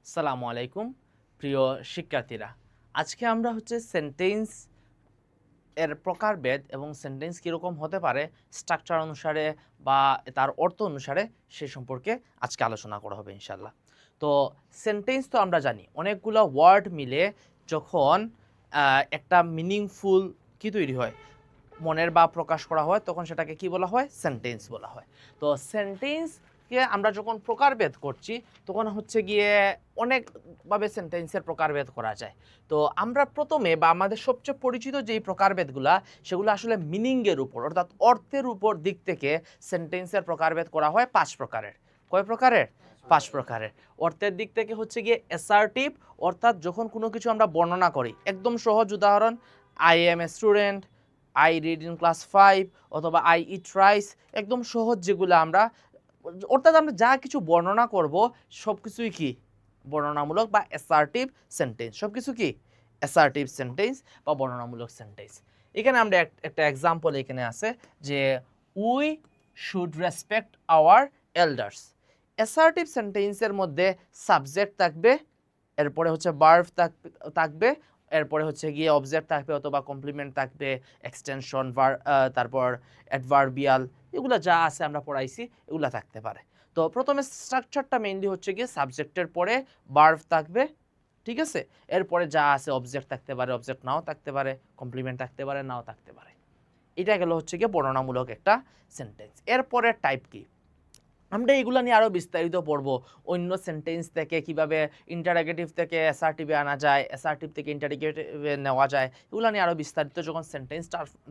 আসসালামু আলাইকুম প্রিয় শিক্ষার্থীরা। আজকে আমরা সেন্টেন্স এর প্রকারভেদ এবং সেন্টেন্স কীরকম হতে পারে স্ট্রাকচার অনুসারে বা তার অর্থ অনুসারে সে সম্পর্কে আজকে আলোচনা করা হবে ইনশাল্লাহ। তো সেন্টেন্স তো আমরা জানি অনেকগুলো ওয়ার্ড মিলে যখন একটা মিনিংফুল কি তৈরি হয়, মনের ভাব প্রকাশ করা হয়, তখন সেটাকে কি বলা হয়? সেন্টেন্স বলা হয়। তো সেন্টেন্সকে আমরা যখন প্রকারভেদ করছি তখন গিয়ে অনেকভাবে সেন্টেন্সের প্রকারভেদ করা যায়। তো আমরা প্রথমে বা আমাদের সবচেয়ে পরিচিত যেই প্রকারভেদগুলা সেগুলো আসলে মিনিংয়ের উপর অর্থাৎ অর্থের উপর দিক থেকে সেন্টেন্সের প্রকারভেদ করা হয় 5 প্রকারের। কয় প্রকারের? 5 প্রকারের। অর্থের দিক থেকে গিয়ে অ্যাসার্টিভ, অর্থাৎ যখন কোনো কিছু আমরা বর্ণনা করি, একদম সহজ উদাহরণ, I M a student, I read in class 5 অথবা আই ইট রাইস, একদম সহজ যেগুলো আমরা, অর্থাৎ আমরা যা কিছু বর্ণনা করব সব কিছুই কি বর্ণনামূলক বা অ্যাসার্টিভ সেন্টেন্স। সব কিছু কি অ্যাসার্টিভ সেন্টেন্স বা বর্ণনামূলক সেন্টেন্স। এখানে আমরা একটা এক্সাম্পল এখানে আছে যে we should respect our elders. Assertive সেন্টেন্সের মধ্যে সাবজেক্ট থাকবে, এরপরে ভার্ব থাকবে, এরপরে গিয়ে অবজেক্ট থাকবে অথবা কমপ্লিমেন্ট থাকবে, এক্সটেনশন, তারপর অ্যাডভার্বিয়াল, এগুলো যা আছে আমরা পড়াইছি এগুলো থাকতে পারে। তো প্রথমে স্ট্রাকচারটা মেইনলি গিয়ে সাবজেক্টের পরে ভার্ব থাকবে, ঠিক আছে, এরপরে যা আছে অবজেক্ট থাকতে পারে, অবজেক্ট নাও থাকতে পারে, কমপ্লিমেন্ট থাকতে পারে, নাও থাকতে পারে। এটা গেল গিয়ে বর্ণনামূলক একটা সেন্টেন্স। এরপরে টাইপ কি, আমরা এগুলো নিয়ে আরও বিস্তারিত পড়ব। অন্য সেন্টেন্স থেকে কিভাবে ইন্টারোগেটিভ থেকে অ্যাসার্টিভে আনা যায়, অ্যাসার্টিভ থেকে ইন্টারোগেটিভে নেওয়া যায়, এগুলো নিয়ে আরও বিস্তারিত যখন সেন্টেন্স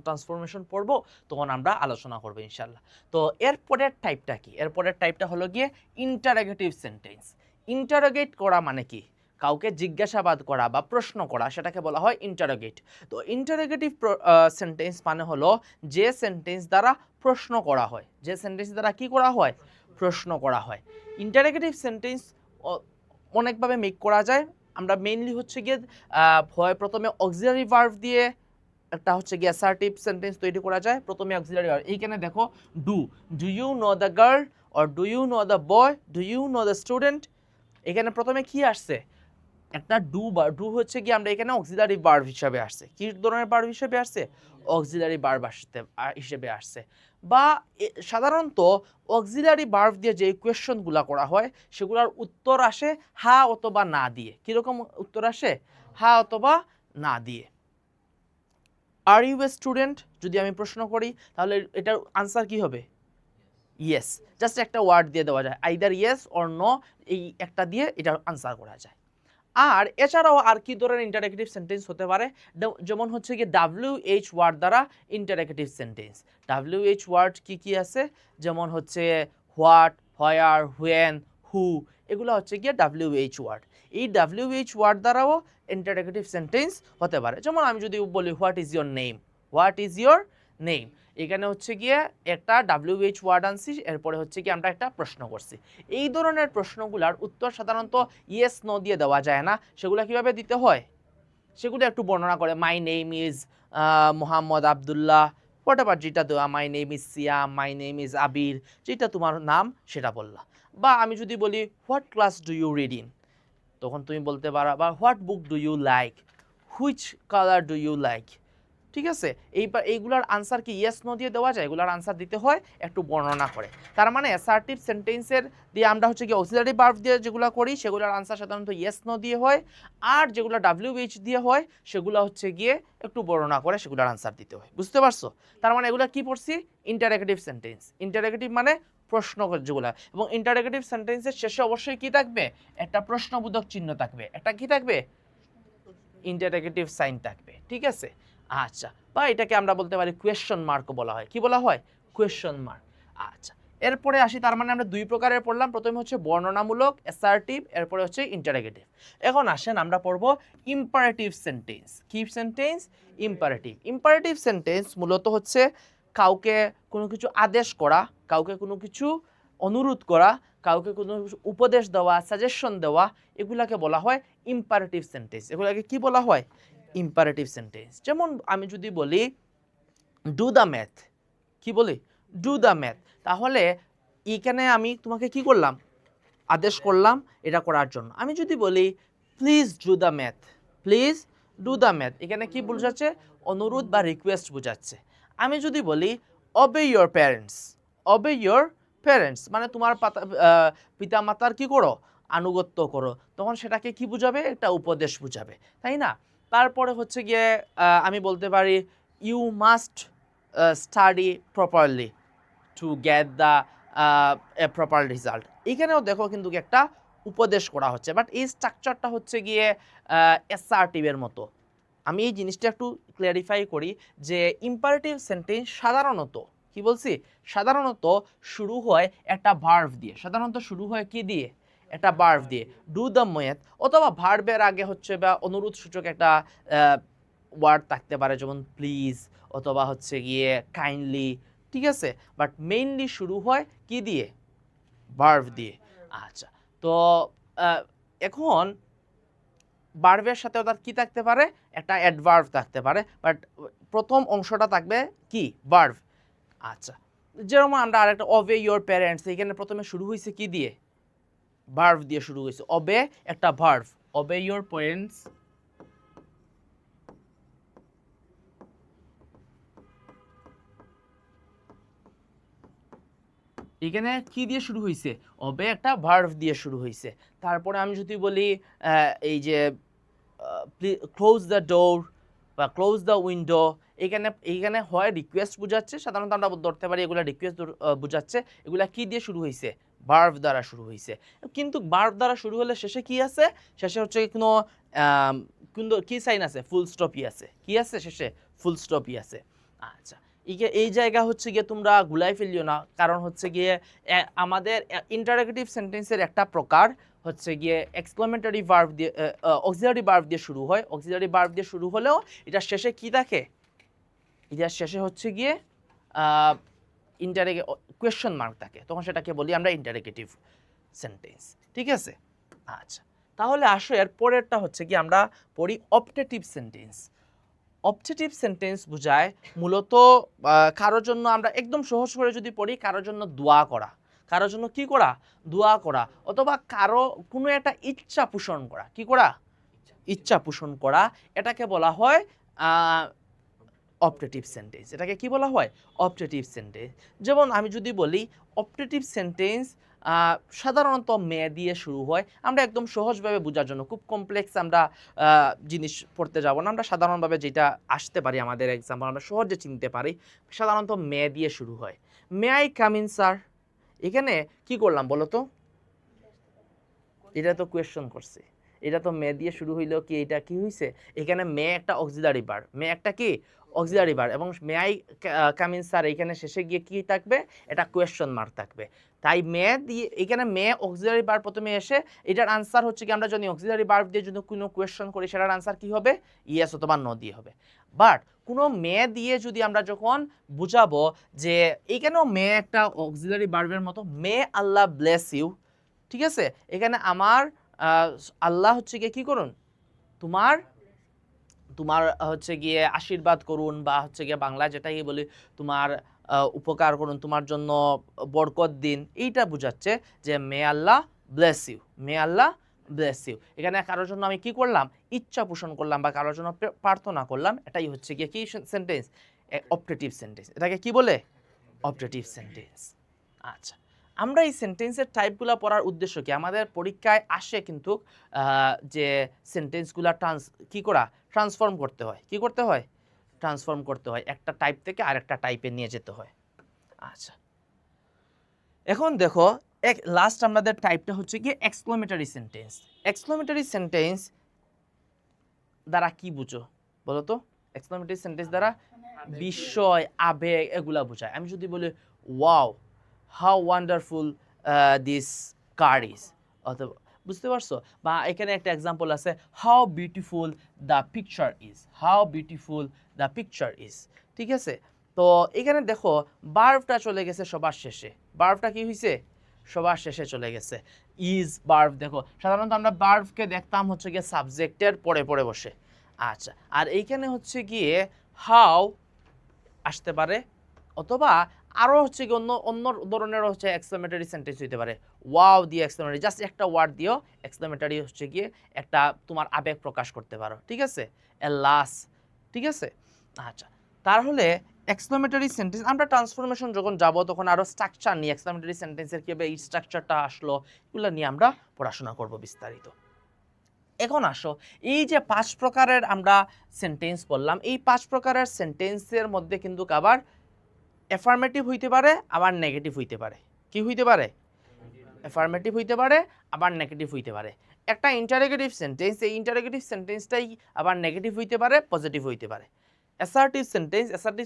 ট্রান্সফরমেশন পড়ব তখন আমরা আলোচনা করব ইনশাল্লাহ। তো এরপরের টাইপটা কি? এরপরের টাইপটা হলো গিয়ে ইন্টারোগেটিভ সেন্টেন্স। ইন্টারোগেট করা মানে কি? কাউকে জিজ্ঞাসাবাদ করা বা প্রশ্ন করা, সেটাকে বলা হয় ইন্টারোগেট। তো ইন্টারোগেটিভ সেন্টেন্স মানে হলো যে সেন্টেন্স দ্বারা প্রশ্ন করা হয়, যে সেন্টেন্স দ্বারা কি করা হয়? প্রশ্ন করা হয়। ইন্টারোগেটিভ সেন্টেন্স অনেকভাবে মেক করা যায়। আমরা মেইনলি গিয়ে হয় প্রথমে অক্সিলারি ভার্ব দিয়ে একটা গিয়ে অ্যাসার্টিভ সেন্টেন্স তৈরি করা যায়। প্রথমে অক্সিলারি ভার্ব, এইখানে দেখো do, do you know the girl or do you know the boy, do you know the student. এখানে প্রথমে কি আসছে? একটা ডু গিয়ে আমরা এখানে অক্সিলারি ভার্ব হিসেবে আসছে। কি ধরনের ভার্ব হিসেবে আসছে? অক্সিলারি ভার্ব হিসেবে আসছে। বা সাধারণত অক্সিলারি ভার্ব দিয়ে যে কোয়েশ্চনগুলো করা হয় সেগুলোর উত্তর আসে হা অথবা না দিয়ে। কিরকম উত্তর আসে? হা অথবা না দিয়ে। আর ইউ এ স্টুডেন্ট যদি আমি প্রশ্ন করি তাহলে এটার আনসার কি হবে? ইয়েস। জাস্ট একটা ওয়ার্ড দিয়ে দেওয়া যায়, আইদার ইয়েস অর নো, এই একটা দিয়ে এটার আনসার করা যায়। আর এছাড়াও আর কি ধরনের ইন্টারোগেটিভ সেন্টেন্স হতে পারে? যেমন গিয়ে WH ওয়ার্ড দ্বারা ইন্টারোগেটিভ সেন্টেন্স। WH ওয়ার্ড কি কি আছে? যেমন হোয়াট, হোয়ার, হোয়েন, হু, এগুলো গিয়ে WH ওয়ার্ড। এই WH ওয়ার্ড দ্বারাও ইন্টারোগেটিভ সেন্টেন্স হতে পারে। যেমন আমি যদি বলি what is your name, what is your name, এখানে গিয়ে একটা WH ওয়ার্ড আনছি, এরপরে গিয়ে আমরা একটা প্রশ্ন করছি। এই ধরনের প্রশ্নগুলার উত্তর সাধারণত ইয়েস নো দিয়ে দেওয়া যায় না। সেগুলো কিভাবে দিতে হয় সেগুলো একটু বর্ণনা করে। My name is Mohammad Abdullah, whatever, যেটা দেওয়া, my name is Siam, my name is Abir, যেটা তোমার নাম সেটা বললা। বা আমি যদি বলি what class do you read in, তখন তুমি বলতে পারো বা what book do you like, which colour do you like. ঠিক আছে, এইগুলার আনসার কি ইয়েস নো দিয়ে দেওয়া যায়? এগুলার আনসার দিতে হয় একটু বর্ণনা করে। তার মানে অ্যাসার্টিভ সেন্টেন্সের দিয়ে আমরা কি অক্সিলারি ভার্ব দিয়ে যেগুলো করি সেগুলোর আনসার সাধারণত ইয়েস নো দিয়ে হয়। আর যেগুলো WH দিয়ে হয় সেগুলো গিয়ে একটু বর্ণনা করে সেগুলোর আনসার দিতে হয়। বুঝতে পারছো? তার মানে এগুলো কি পড়ছি? Interrogative sentence. ইন্টারোগেটিভ মানে প্রশ্ন যেগুলো, এবং ইন্টারোগেটিভ সেন্টেন্সের শেষে অবশ্যই কি থাকবে? একটা প্রশ্নবোধক চিহ্ন থাকবে, একটা কি থাকবে? ইন্টারোগেটিভ সাইন থাকবে। ঠিক আছে, আচ্ছা, বা এটাকে আমরা বলতে পারি কোয়েশ্চন মার্কও বলা হয়। কি বলা হয়? Question mark. আচ্ছা, এরপরে আসি। তার মানে আমরা দুই প্রকারের পড়লাম, প্রথমে বর্ণনামূলক অ্যাসার্টিভ, এরপরে ইন্টারোগেটিভ। এখন আসেন আমরা পড়ব ইম্পারেটিভ সেন্টেন্স। কি সেন্টেন্স? ইম্পারেটিভ। ইম্পারেটিভ সেন্টেন্স মূলত কাউকে কোনো কিছু আদেশ করা, কাউকে কোনো কিছু অনুরোধ করা, কাউকে কোনো উপদেশ দেওয়া, সাজেশন দেওয়া, এগুলাকে বলা হয় ইম্পারেটিভ সেন্টেন্স। এগুলাকে কি বলা হয়? Imperative sentence. যেমন আমি যদি বলি ডু দ্য ম্যাথ, কি বলি? ডু দ্য ম্যাথ, তাহলে এখানে আমি তোমাকে কি করলাম? আদেশ করলাম এটা করার জন্য। আমি যদি বলি please do the math, please do the math, এখানে কি বোঝাচ্ছে? অনুরোধ বা রিকোয়েস্ট বোঝাচ্ছে। আমি যদি বলি obey your parents, obey your parents মানে তোমার পিতা মাতার কি করো? আনুগত্য করো, তখন সেটাকে কি বুঝাবে? একটা উপদেশ বুঝাবে, তাই না? তারপরে হচ্ছে গিয়ে আমি বলতে পারি you must study properly to get the a proper result. এখানেও দেখো কিন্তু একটা উপদেশ করা হচ্ছে, বাট এই স্ট্রাকচারটা হচ্ছে গিয়ে অ্যাসার্টিভের মতো। আমি এই জিনিসটা একটু ক্লিয়ারিফাই করি যে ইম্পারেটিভ সেন্টেন্স সাধারণত কি বলছি? সাধারণত শুরু হয় একটা ভার্ব দিয়ে, সাধারণত শুরু হয় কি দিয়ে? একটা ভার্ব দিয়ে, ডু দ্য ম্যাথ, অথবা ভার্বের আগে হচ্ছে বা অনুরোধ সূচক একটা ওয়ার্ড থাকতে পারে, যেমন প্লিজ অথবা হচ্ছে গিয়ে কাইন্ডলি, ঠিক আছে? বাট মেইনলি শুরু হয় কি দিয়ে? ভার্ব দিয়ে। আচ্ছা, তো এখন ভার্বের সাথে ওটার কি থাকতে পারে? একটা অ্যাডভার্ব থাকতে পারে, বাট প্রথম অংশটা থাকবে কি? ভার্ব। আচ্ছা, যেরকম আমরা আরেকটা অবে ইয়োর প্যারেন্টস, এখানে প্রথমে শুরু হয়েছে কি দিয়ে? ভার্ব দিয়ে শুরু হয়েছে। অবে একটা ভার্ব, অবে ইয়োর প্যারেন্টস, এখানে কি দিয়ে শুরু হয়েছে? অবে একটা ভার্ব দিয়ে শুরু হয়েছে। তারপরে আমি যদি বলি এই যে ক্লোজ দ্য ডোর বা ক্লোজ দ্য উইন্ডো, এইখানে হয় রিকোয়েস্ট বুঝাচ্ছে, সাধারণত আমরা ধরতে পারি এগুলা রিকোয়েস্ট বুঝাচ্ছে। এগুলা কি দিয়ে শুরু হয়েছে? ভার্ব দ্বারা শুরু হয়েছে। কিন্তু ভার্ব দ্বারা শুরু হলে শেষে কি আছে? শেষে হচ্ছে কোনো কিন্তু কি সাইন আছে? ফুল স্টপই আছে। কি আছে শেষে? ফুল স্টপই আছে। আচ্ছা, এই জায়গা হচ্ছে গিয়ে তোমরা গুলাই ফেলিও না, কারণ হচ্ছে গিয়ে আমাদের ইন্টারোগেটিভ সেন্টেন্সের একটা প্রকার হচ্ছে গিয়ে এক্সক্লামেটরি ভার্ব দিয়ে, অক্সিলারি ভার্ব দিয়ে শুরু হয়। অক্সিলারি ভার্ব দিয়ে শুরু হলেও এটা শেষে কি থাকে? এটার শেষে হচ্ছে গিয়ে কোয়েশ্চন মার্ক থাকে, তখন সেটাকে বলি আমরা ইন্টারোগেটিভ সেন্টেন্স, ঠিক আছে? আচ্ছা, তাহলে আসো এর পরেরটা হচ্ছে কি আমরা পড়ি অপটেটিভ সেন্টেন্স। অপটেটিভ সেন্টেন্স বোঝায় মূলত কারোর জন্য, আমরা একদম সহজ করে যদি পড়ি, কারোর জন্য দোয়া করা, কারোর জন্য কি করা? দোয়া করা, অথবা কারো কোনো একটা ইচ্ছা পোষণ করা। কি করা? ইচ্ছা পোষণ করা, এটাকে বলা হয় অপটেটিভ সেন্টেন্স। এটাকে কি বলা হয়? Optative sentence. যেমন আমি যদি বলি অপটেটিভ সেন্টেন্স সাধারণত মে দিয়ে শুরু হয়। আমরা একদম সহজভাবে বোঝার জন্য, খুব কমপ্লেক্স আমরা জিনিস পড়তে যাব না, আমরা সাধারণভাবে যেটা আসতে পারি আমাদের এক্সাম্পল আমরা সহজে চিনতে পারি, সাধারণত মে দিয়ে শুরু হয়। May I come in sir, এখানে কি করলাম বলো তো? এটা তো কোয়েশ্চন করছে, এটা তো মে দিয়ে শুরু হইলেও কি এটা কি হয়েছে? এখানে মে একটা অক্সিলারি ভার্ব, মে একটা কি? অক্সিলারি ভার্ব, এবং may I come in sir এখানে শেষে গিয়ে কি থাকবে? এটা কোয়েশ্চন মার্ক থাকবে। তাই মে দিয়ে এখানে মে অক্সিলারি ভার্ব প্রথমে এসে এটার আনসার হচ্ছে কি, আমরা যদি অক্সিলারি ভার্ব দিয়ে যদি কোনো কোয়েশ্চন করি সেটার আনসার কি হবে? ইয়েস অথবা নো দিয়ে হবে। বাট কোনো মে দিয়ে যদি আমরা যখন বুঝাবো যে এখানেও মে একটা অক্সিলারি ভার্বের মতো, মে আল্লাহ ব্লেস ইউ, ঠিক আছে? এখানে আমার আল্লাহ হচ্ছে গিয়ে কি করুন? তোমার তোমার হচ্ছে গিয়ে আশীর্বাদ করুন, বা হচ্ছে গিয়ে বাংলা যেটাই বলি তোমার উপকার করুন, তোমার জন্য বরকত দিন, এইটা বোঝাচ্ছে যে may Allah bless you, may Allah bless you. এখানে কারোর জন্য আমি কি করলাম? ইচ্ছা পোষণ করলাম বা কারোর জন্য প্রার্থনা করলাম, এটাই হচ্ছে গিয়ে কি সেন্টেন্স? Optative sentence. এটাকে কি বলে? Optative sentence. আচ্ছা, আমরা এই সেন্টেন্সের টাইপগুলো পড়ার উদ্দেশ্য কি? আমাদের পরীক্ষায় আসে কিন্তু যে সেন্টেন্সগুলো কি করা? ট্রান্সফর্ম করতে হয়। কি করতে হয়? ট্রান্সফর্ম করতে হয়, একটা টাইপ থেকে আরেকটা টাইপে নিয়ে যেতে হয়। আচ্ছা, এখন দেখো লাস্ট আমাদের টাইপটা হচ্ছে কি এক্সক্লামেটরি সেন্টেন্স। এক্সক্লামেটরি সেন্টেন্স দ্বারা কি বুঝো বলো তো? এক্সক্লামেটরি সেন্টেন্স দ্বারা বিস্ময়, আবেগ এগুলা বোঝায়। আমি যদি বলি wow how wonderful this car is, অথবা বুঝতে পারছো? বা এখানে একটা এক্সাম্পল আছে, how beautiful the picture is, how beautiful the picture is, ঠিক আছে? তো এখানে দেখো ভার্বটা চলে গেছে সবার শেষে। ভার্বটা কি হয়েছে? সবার শেষে চলে গেছে। ইজ ভার্ব, দেখো সাধারণত আমরা ভার্বকে দেখতাম হচ্ছে গিয়ে সাবজেক্টের পরে পরে বসে। আচ্ছা, আর এইখানে হচ্ছে গিয়ে হাউ আসতে পারে, অথবা আরও হচ্ছে কি অন্য অন্য ধরনের হচ্ছে এক্সক্লেমেটরি সেন্টেন্স হইতে পারে। ওয়াও দিয়ে এক্সক্লেমেটরি, জাস্ট একটা ওয়ার্ড দিয়েও এক্সক্লেমেটরি হচ্ছে গিয়ে একটা তোমার আবেগ প্রকাশ করতে পারো, ঠিক আছে, এলাস, ঠিক আছে। আচ্ছা, তাহলে এক্সক্লেমেটরি সেন্টেন্স আমরা ট্রান্সফরমেশন যখন যাব তখন আরও স্ট্রাকচার নিয়ে এক্সক্লেমেটরি সেন্টেন্সের কীভাবে এই স্ট্রাকচারটা আসলো এগুলো নিয়ে আমরা পড়াশোনা করব বিস্তারিত। এখন আসো, এই যে 5 প্রকারের আমরা সেন্টেন্স বললাম, এই 5 প্রকারের সেন্টেন্সের মধ্যে কিন্তু আবার অ্যাফার্মেটিভ হইতে পারে, আবার নেগেটিভ হইতে পারে। কি হইতে পারে? অ্যাফার্মেটিভ হইতে পারে, আবার নেগেটিভ হইতে পারে। একটা ইন্টারোগেটিভ সেন্টেন্স, এই ইন্টারোগেটিভ সেন্টেন্সটাই আবার নেগেটিভ হইতে পারে, পজিটিভ হইতে পারে। অ্যাসার্টিভ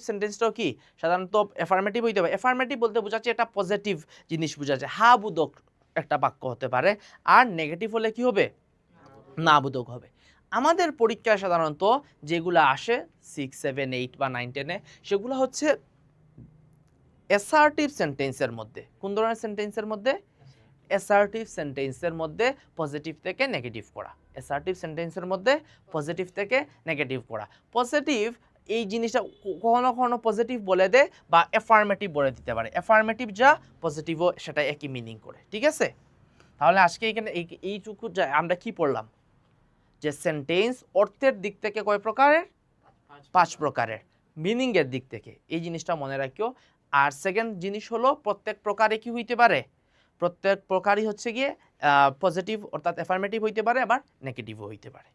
সেন্টেন্সটাও কি সাধারণত অ্যাফার্মেটিভ হইতে পারে। অ্যাফার্মেটিভ বলতে বোঝাচ্ছে এটা পজিটিভ জিনিস বোঝাচ্ছে, হা বোধক একটা বাক্য হতে পারে। আর নেগেটিভ হলে কি হবে? না বোধক হবে। আমাদের পরীক্ষায় সাধারণত যেগুলো আসে 6, 7, 8 বা 9, 10-এ, সেগুলো হচ্ছে অ্যাসার্টিভ সেন্টেন্সের মধ্যে। কোন ধরনের সেন্টেন্সের মধ্যে? অ্যাসার্টিভ সেন্টেন্সের মধ্যে পজিটিভ থেকে নেগেটিভ করা। অ্যাসার্টিভ সেন্টেন্সের মধ্যে পজিটিভ থেকে নেগেটিভ করা। পজিটিভ এই জিনিসটা কখনো কখনো পজিটিভ বলে দেয় বা অ্যাফার্মেটিভ বলে দিতে পারে। অ্যাফার্মেটিভ যা, পজিটিভও সেটা একই মিনিং করে, ঠিক আছে। তাহলে আজকে এখানে এইটুকু আমরা কি পড়লাম? যে সেন্টেন্স অর্থের দিক থেকে কয় প্রকারের? 5 প্রকারের। মিনিংয়ের দিক থেকে এই জিনিসটা মনে রাখিও। আর সেকেন্ড জিনিস হলো প্রত্যেক প্রকারে কি হইতে পারে? প্রত্যেক প্রকারই হচ্ছে গিয়ে পজিটিভ অর্থাৎ অ্যাফার্মেটিভ হইতে পারে, আবার নেগেটিভও হইতে পারে।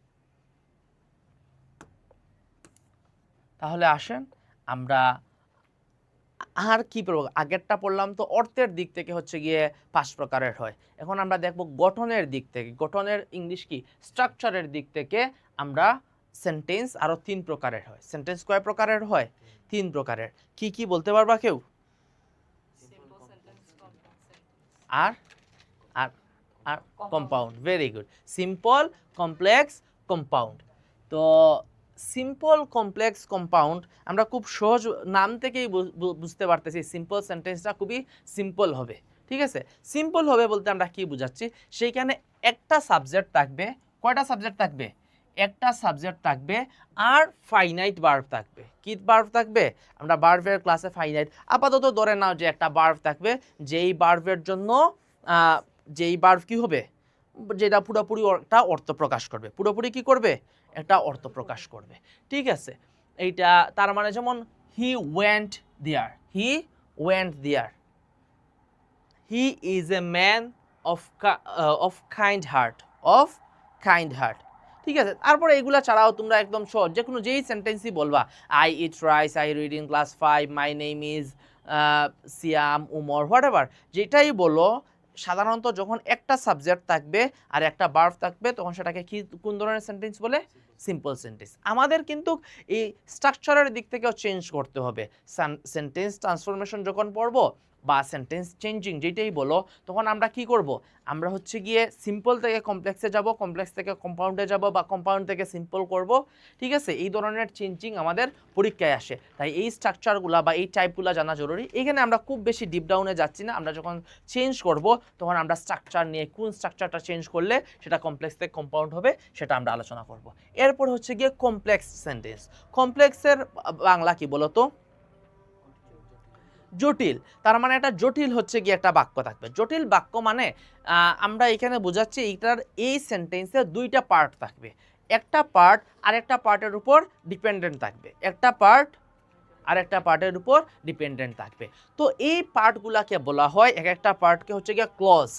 তাহলে আসেন আমরা আর কি পড়ব? আগেরটা পড়লাম তো অর্থের দিক থেকে হচ্ছে গিয়ে 5 প্রকারের হয়। এখন আমরা দেখব গঠনের দিক থেকে, গঠনের ইংলিশ কি স্ট্রাকচারের দিক থেকে আমরা সেন্টেন্স আরো 3 প্রকারের হয়। সেন্টেন্স কয় প্রকারের হয়? 3 প্রকারের। কি কি বলতে পারবা কেউ? আর আর আর compound. Very good. Simple, complex, compound. তো সিম্পল, কমপ্লেক্স, কম্পাউন্ড আমরা খুব সহজ নাম থেকেই বুঝতে পারতেছি সিম্পল সেন্টেন্সটা খুবই সিম্পল হবে, ঠিক আছে। সিম্পল হবে বলতে আমরা কি বুঝাচ্ছি? সেইখানে একটা সাবজেক্ট থাকবে। কয়টা সাবজেক্ট থাকবে? একটা সাবজেক্ট থাকবে আর ফাইনাইট ভার্ব থাকবে। কি ভার্ব থাকবে? আমরা ভার্বের ক্লাসে ফাইনাইট, আপাতত ধরে নাও যে একটা ভার্ব থাকবে, যেই ভার্বের জন্য যেই ভার্ব কি হবে, যেটা পুরোপুরি একটা অর্থ প্রকাশ করবে। পুরোপুরি কি করবে? একটা অর্থ প্রকাশ করবে, ঠিক আছে। এইটা তার মানে যেমন he went there, he went there, he is a man of kind heart, of kind heart, ঠিক আছে। তারপরে এগুলা ছাড়াও তোমরা একদম সহজ যে কোনো যেই সেন্টেন্সই বলবা, I eat rice, I read in class 5, my name is Siam, Umar, what ever, যেটাই বলো সাধারণত যখন একটা সাবজেক্ট থাকবে আর একটা ভার্ব থাকবে তখন সেটাকে কি কোন ধরনের সেন্টেন্স বলে? Simple sentence. আমাদের কিন্তু এই স্ট্রাকচারের দিক থেকেও চেঞ্জ করতে হবে। সেন্টেন্স ট্রান্সফরমেশন যখন পড়বো বা সেন্টেন্স চেঞ্জিং যেটাই বলো, তখন আমরা কি করব? আমরা হচ্ছে গিয়ে সিম্পল থেকে কমপ্লেক্সে যাব, কমপ্লেক্স থেকে কম্পাউন্ডে যাব বা কম্পাউন্ড থেকে সিম্পল করব, ঠিক আছে। এই ধরনের চেঞ্জিং আমাদের পরীক্ষায় আসে, তাই এই স্ট্রাকচারগুলো বা এই টাইপগুলো জানা জরুরি। এখানে আমরা খুব বেশি ডিপ ডাউনে যাচ্ছি না, আমরা যখন চেঞ্জ করব তখন আমরা স্ট্রাকচার নিয়ে কোন স্ট্রাকচারটা চেঞ্জ করলে সেটা কমপ্লেক্স থেকে কম্পাউন্ড হবে সেটা আমরা আলোচনা করব। এরপর হচ্ছে গিয়ে কমপ্লেক্স সেন্টেন্স। কমপ্লেক্সের বাংলা কি বলো তো? জটিল। তার মানে একটা জটিল হচ্ছে গিয়ে একটা বাক্য থাকবে। জটিল বাক্য মানে আমরা এখানে বোঝাচ্ছি এইটার এই সেন্টেন্সে দুইটা পার্ট থাকবে। একটা পার্ট আরেকটা পার্টের উপর ডিপেন্ডেন্ট থাকবে। একটা পার্ট আরেকটা পার্টের উপর ডিপেন্ডেন্ট থাকবে। তো এই পার্টগুলাকে বলা হয়, এক একটা পার্টকে হচ্ছে গিয়ে ক্লজ।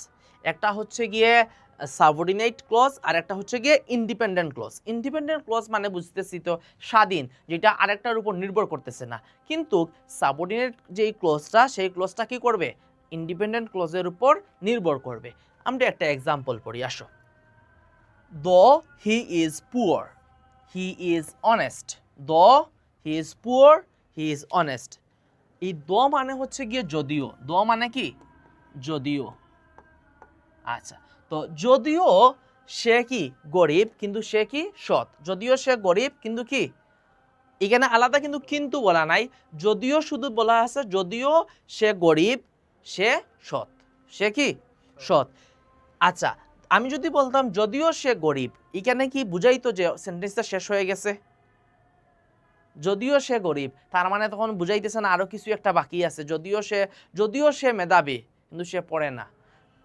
একটা হচ্ছে গিয়ে সাবঅর্ডিনেট ক্লজ আর একটা হচ্ছে গিয়ে ইন্ডিপেন্ডেন্ট ক্লজ। ইন্ডিপেন্ডেন্ট ক্লজ মানে বুঝতেছি তো স্বাধীন, যেটা আরেকটার উপর নির্ভর করতেছে না। কিন্তু সাবঅর্ডিনেট যেই ক্লজটা, সেই ক্লজটা কি করবে? ইন্ডিপেন্ডেন্ট ক্লজের উপর নির্ভর করবে। আমরা একটা এক্সাম্পল পড়ি, আসো। Though he is poor, he is honest. Though he is poor, he is honest. এই দো মানে হচ্ছে গিয়ে যদিও। দো মানে কি? যদিও। আচ্ছা, তো যদিও সে কি গরিব কিন্তু সে কি সৎ। যদিও সে গরিব কিন্তু কি, এখানে আলাদা কিন্তু বলা নাই, যদিও শুধু বলা আছে যদিও সে গরিব সে সৎ। সে কি সৎ। আচ্ছা, আমি যদি বলতাম যদিও সে গরিব, এখানে কি বুঝাইতো যে সেন্টেন্সটা শেষ হয়ে গেছে? যদিও সে গরিব, তার মানে তখন বুঝাইতেছে না আরো কিছু একটা বাকি আছে, যদিও সে মেধাবী কিন্তু সে পড়ে না,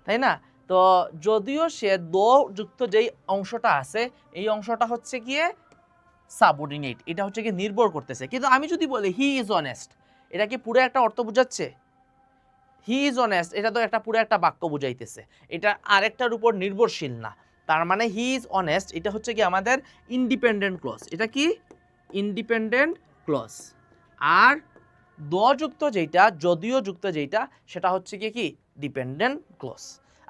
তাই না? তো যদিও সে যুক্ত যেই অংশটা আছে এই অংশটা হচ্ছে গিয়ে সাবঅর্ডিনেট, এটা হচ্ছে গিয়ে নির্ভর করতেছে। কিন্তু আমি যদি বলি হি ইজ অনেস্ট, এটা কি পুরো একটা অর্থ বুঝাচ্ছে? হি ইজ অনেস্ট এটা তো একটা পুরো একটা বাক্য বুঝাইতেছে, এটা আরেকটার উপর নির্ভরশীল না। তার মানে হি ইজ অনেস্ট এটা হচ্ছে কি আমাদের ইন্ডিপেন্ডেন্ট ক্লজ। এটা কি ইন্ডিপেন্ডেন্ট ক্লজ। আর যুক্ত যেটা, যদিও যুক্ত যেটা, সেটা হচ্ছে কি ডিপেন্ডেন্ট ক্লজ।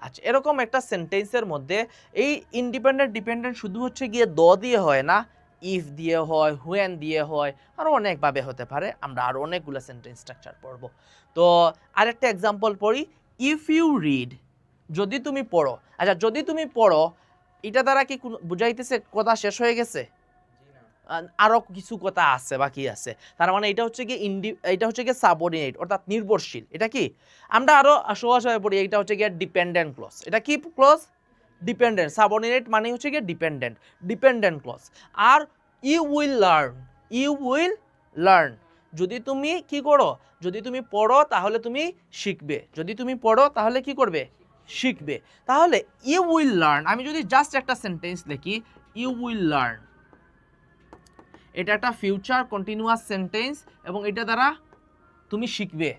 আচ্ছা, এরকম একটা সেন্টেন্সের মধ্যে এই ইন্ডিপেন্ডেন্ট ডিপেন্ডেন্ট শুধু হচ্ছে গিয়ে দিয়ে হয় না, ইফ দিয়ে হয়, হুয়েন দিয়ে হয়, আরও অনেকভাবে হতে পারে। আমরা আরও অনেকগুলো সেন্টেন্স স্ট্রাকচার পড়ব। তো আরেকটা এক্সাম্পল পড়ি, ইফ ইউ রিড, যদি তুমি পড়ো। আচ্ছা, যদি তুমি পড়ো এটা দ্বারা কি বুঝাইতেছে কথা শেষ হয়ে গেছে? আরো কিছু কথা আছে, বাকি আছে। তার মানে এটা হচ্ছে কি এটা হচ্ছে কি সাবঅর্ডিনেট অর্থাৎ নির্ভরশীল। এটা কি আমরা আরো সহজভাবে পড়ি, এটা হচ্ছে কি ডিপেন্ডেন্ট ক্লজ। এটা কি ক্লজ? ডিপেন্ডেন্ট। সাবঅর্ডিনেট মানে হচ্ছে কি ডিপেন্ডেন্ট ক্লজ। আর ইউ উইল লার্ন, যদি তুমি কি করো, যদি তুমি পড়ো তাহলে তুমি শিখবে, যদি তুমি পড়ো তাহলে কি করবে? শিখবে। তাহলে ইউ উইল লার্ন, আমি যদি জাস্ট একটা সেন্টেন্স লিখি ইউ উইল লার্ন, এটা একটা ফিউচার কন্টিনিউয়াস সেন্টেন্স এবং এটা দ্বারা তুমি শিখবে,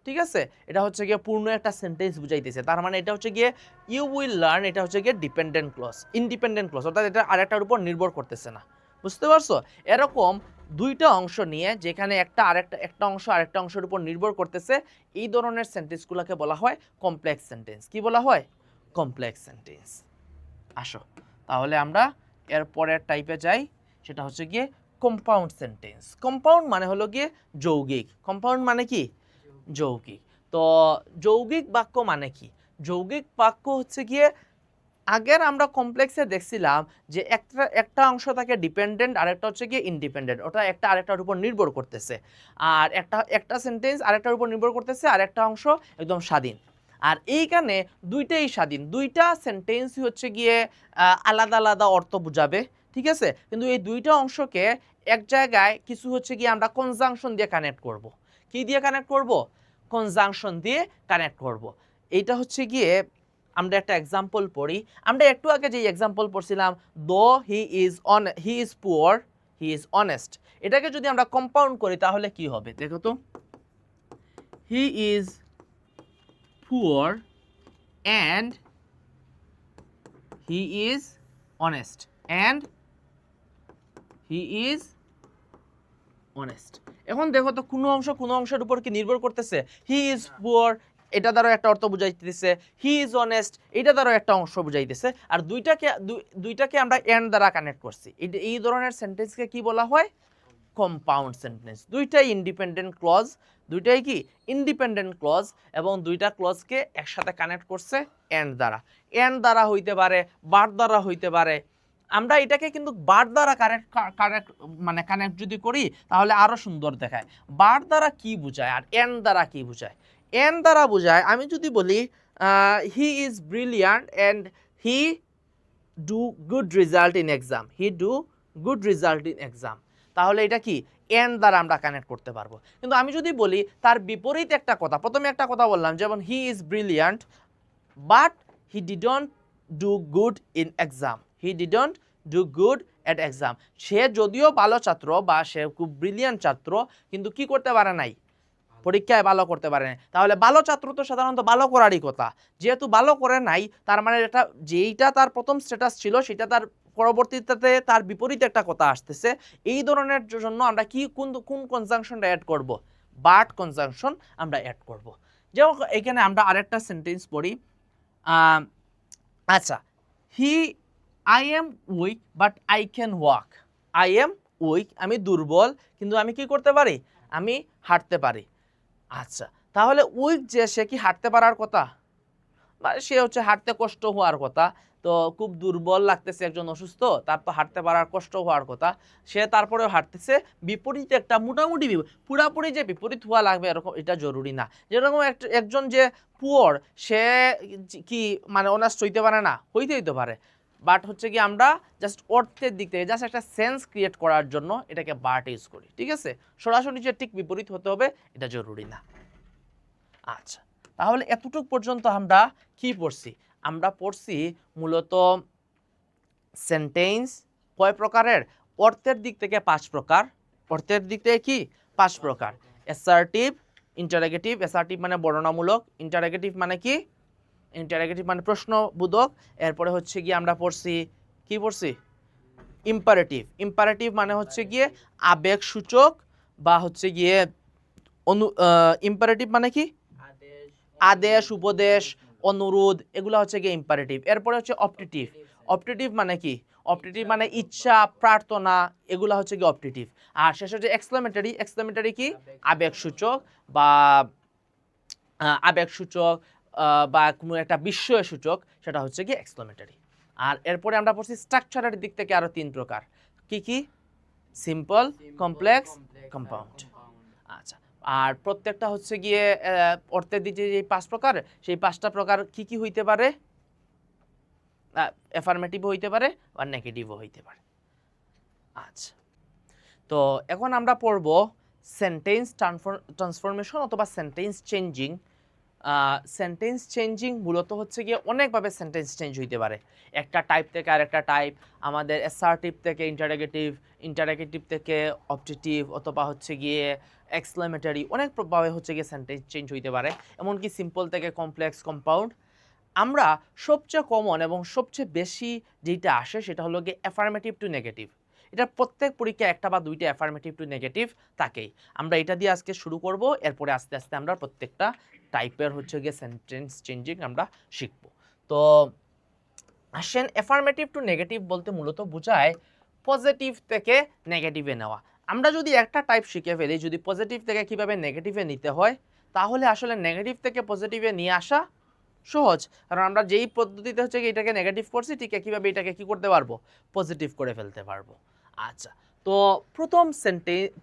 ঠিক আছে? এটা হচ্ছে গিয়ে পূর্ণ একটা সেন্টেন্স বুঝাইতেছে। তার মানে এটা হচ্ছে গিয়ে ইউ উইল লার্ন, এটা হচ্ছে গিয়ে ডিপেন্ডেন্ট ক্লজ, ইন্ডিপেন্ডেন্ট ক্লজ, অর্থাৎ এটা আরেকটার উপর নির্ভর করতেছে না। বুঝতে পারছো? এরকম দুইটা অংশ নিয়ে যেখানে একটা অংশ আরেকটা অংশের উপর নির্ভর করতেছে, এই ধরনের সেন্টেন্সগুলোকে বলা হয় কমপ্লেক্স সেন্টেন্স। কি বলা হয়? Complex sentence. আসো তাহলে আমরা এর পরের টাইপে যাই, সেটা হচ্ছে গিয়ে কম্পাউন্ড সেন্টেন্স। কম্পাউন্ড মানে হলো গিয়ে যৌগিক। কম্পাউন্ড মানে কি? যৌগিক। তো যৌগিক বাক্য মানে কি? যৌগিক বাক্য হচ্ছে গিয়ে আগের আমরা কমপ্লেক্সে দেখছিলাম যে একটা অংশ থাকে ডিপেন্ডেন্ট, আরেকটা হচ্ছে গিয়ে ইন্ডিপেন্ডেন্ট, ওটা একটা আরেকটার উপর নির্ভর করতেছে। আর একটা সেন্টেন্স আরেকটার উপর নির্ভর করতেছে, আর একটা অংশ একদম স্বাধীন। আর এইখানে দুইটাই স্বাধীন, দুইটা সেন্টেন্সই হচ্ছে গিয়ে আলাদা আলাদা অর্থ বুঝাবে, ঠিক আছে? কিন্তু এই দুইটা অংশকে এক জায়গায় কিছু হচ্ছে গিয়ে আমরা কনজাংশন দিয়ে কানেক্ট করব। কি দিয়ে কানেক্ট করব? কনজাংশন দিয়ে কানেক্ট করব। এইটা হচ্ছে গিয়ে আমরা একটা এক্সাম্পল পড়ি। আমরা একটু আগে যে এক্সাম্পল পড়ছিলাম, দো he is poor he is honest, এটাকে যদি আমরা কম্পাউন্ড করি তাহলে কি হবে দেখো তো। হি is poor and he is honest, এখন দেখো তো কোনো অংশের উপর কি নির্ভর করতেছে? হি ইজ পুয়ার এটা দ্বারা একটা অর্থ বুঝাইতেছে, হি ইজ অনেস্ট এটা দ্বারা একটা অংশ বুঝাইতেছে, আর দুইটাকে আমরা এন্ড দ্বারা কানেক্ট করছি। এই ধরনের সেন্টেন্সকে কি বলা হয়? Compound sentence. দুইটাই ইন্ডিপেন্ডেন্ট ক্লজ, দুইটাই কি ইন্ডিপেন্ডেন্ট ক্লজ, এবং দুইটা ক্লজকে একসাথে কানেক্ট করছে এন্ড দ্বারা হইতে পারে, বার দ্বারা হইতে পারে। আমরা এটাকে কিন্তু বার দ্বারা কানেক্ট যদি করি তাহলে আরো সুন্দর দেখায়। বার দ্বারা কি বোঝায় আর এন্ড দ্বারা কি বোঝায়? এন্ড দ্বারা বোঝায়, আমি যদি বলি he is brilliant and he do good result in exam, তাহলে এটা কি এন্ড দ্বারা আমরা কানেক্ট করতে পারবো। কিন্তু আমি যদি বলি তার বিপরীত একটা কথা, প্রথমে একটা কথা বললাম যেমন he is brilliant but he didn't do good in exam, সে যদিও ভালো ছাত্র বা সে খুব ব্রিলিয়ান্ট ছাত্র কিন্তু কি করতে পারে নাই? পরীক্ষায় ভালো করতে পারে নাই। তাহলে ভালো ছাত্র তো সাধারণত ভালো করারই কথা, যেহেতু ভালো করে নাই তার মানে এটা যেইটা তার প্রথম স্ট্যাটাস ছিল সেটা তার পরবর্তীতে তার বিপরীতে একটা কথা আসতেছে। এই ধরনের জন্য আমরা কি কোন কনজাংশনটা অ্যাড করব? বাট কনজাংশন আমরা অ্যাড করব। যেমন এখানে আমরা আরেকটা সেন্টেন্স পড়ি। আচ্ছা, I am weak but I can walk. I am weak, আমি দুর্বল কিন্তু আমি কি করতে পারি? আমি হাঁটতে পারি। আচ্ছা, তাহলে উইক যে সে কি হাঁটতে পারার কথা? মানে সে হচ্ছে হাঁটতে কষ্ট হওয়ার কথা, তো খুব দুর্বল লাগতেছে, একজন অসুস্থ, তার তো হাঁটতে পারার কষ্ট হওয়ার কথা, সে তারপরেও হাঁটতেছে। বিপরীতে একটা মোটামুটি পুরাপুরি যে বিপরীত হওয়া লাগবে এরকম এটা জরুরি না। যেরকম একজন যে পুয়ার সে কি মানে অনেস্ট হইতে পারে না? হইতে পারে, বাট হচ্ছে কি আমরা জাস্ট অর্থের দিক থেকে জাস্ট একটা সেন্স ক্রিয়েট করার জন্য এটাকে বাট ইউজ করি, ঠিক আছে? সরাসরি যে ঠিক বিপরীত হতে হবে এটা জরুরি না। আচ্ছা, তাহলে এতটুকু পর্যন্ত আমরা কি পড়ছি? আমরা পড়ছি মূলত সেন্টেন্স কয় প্রকারের, অর্থের দিক থেকে 5 প্রকার, অর্থের দিক থেকে কি 5 প্রকার। অ্যাসার্টিভ, ইন্টারোগেটিভ, অ্যাসার্টিভ মানে বর্ণনামূলক, ইন্টারোগেটিভ মানে কি, ইন্টারোগেটিভ মানে প্রশ্নবোধক, এরপরে হচ্ছে গিয়ে আমরা পড়ছি কি পড়ছি ইম্পারেটিভ, ইম্পারেটিভ মানে হচ্ছে গিয়ে আবেগসূচক বা হচ্ছে গিয়ে ইম্পারেটিভ মানে কি আদেশ, উপদেশ, অনুরোধ, এগুলো হচ্ছে গিয়ে ইম্পারেটিভ। এরপরে হচ্ছে অপটেটিভ, অপটেটিভ মানে কি, অপটেটিভ মানে ইচ্ছা, প্রার্থনা, এগুলো হচ্ছে গিয়ে অপটেটিভ। আর শেষ হচ্ছে এক্সক্লেমেটরি, এক্সক্লেমেটরি কি আবেগসূচক বা আবেগসূচক বা কোনো একটা বিস্ময় সূচক, সেটা হচ্ছে কি এক্সক্লেমেটরি। আর এরপরে আমরা পড়ছি স্ট্রাকচারের দিক থেকে আরো 3 প্রকার, কি কি, সিম্পল, কমপ্লেক্স, কম্পাউন্ড। আচ্ছা, আর প্রত্যেকটা হচ্ছে গিয়ে অর্থের দিক থেকে যে 5 প্রকার, সেই 5টা প্রকার কি কি হইতে পারে, অ্যাফার্মেটিভও হইতে পারে বা নেগেটিভও হইতে পারে। আচ্ছা, তো এখন আমরা পড়ব সেন্টেন্স ট্রান্সফরমেশন অথবা সেন্টেন্স চেঞ্জিং। সেন্টেন্স চেঞ্জিং মূলত হচ্ছে গিয়ে অনেকভাবে সেন্টেন্স চেঞ্জ হইতে পারে, একটা টাইপ থেকে আরেকটা টাইপ, আমাদের অ্যাসার্টিভ থেকে ইন্টারোগেটিভ, ইন্টারোগেটিভ থেকে অপটেটিভ, অথবা হচ্ছে গিয়ে এক্সক্লেমেটরি, অনেকভাবে হচ্ছে গিয়ে সেন্টেন্স চেঞ্জ হইতে পারে, এমনকি সিম্পল থেকে কমপ্লেক্স, কম্পাউন্ড। আমরা সবচেয়ে কমন এবং সবচেয়ে বেশি যেটা আসে সেটা হলো গিয়ে অ্যাফার্মেটিভ টু নেগেটিভ। এটা প্রত্যেক পরীক্ষায় একটা বা দুইটা অ্যাফার্মেটিভ টু নেগেটিভ থাকেই। আমরা এটা দিয়ে আজকে শুরু করব, এরপরে আস্তে আস্তে আমরা প্রত্যেকটা টাইপের হচ্ছে গিয়ে সেন্টেন্স চেঞ্জিং আমরা শিখব। তো আসেন, অ্যাফার্মেটিভ টু নেগেটিভ বলতে মূলত বোঝায় পজিটিভ থেকে নেগেটিভে নেওয়া। আমরা যদি একটা টাইপ শিখে ফেলি, যদি পজিটিভ থেকে কিভাবে নেগেটিভে নিতে হয়, তাহলে আসলে নেগেটিভ থেকে পজিটিভে নিয়ে আসা সহজ, কারণ আমরা যেই পদ্ধতিতে হচ্ছে কি এটাকে নেগেটিভ করছি, ঠিক কিভাবে এটাকে কি করতে পারবো, পজিটিভ করে ফেলতে পারবো। আচ্ছা, তো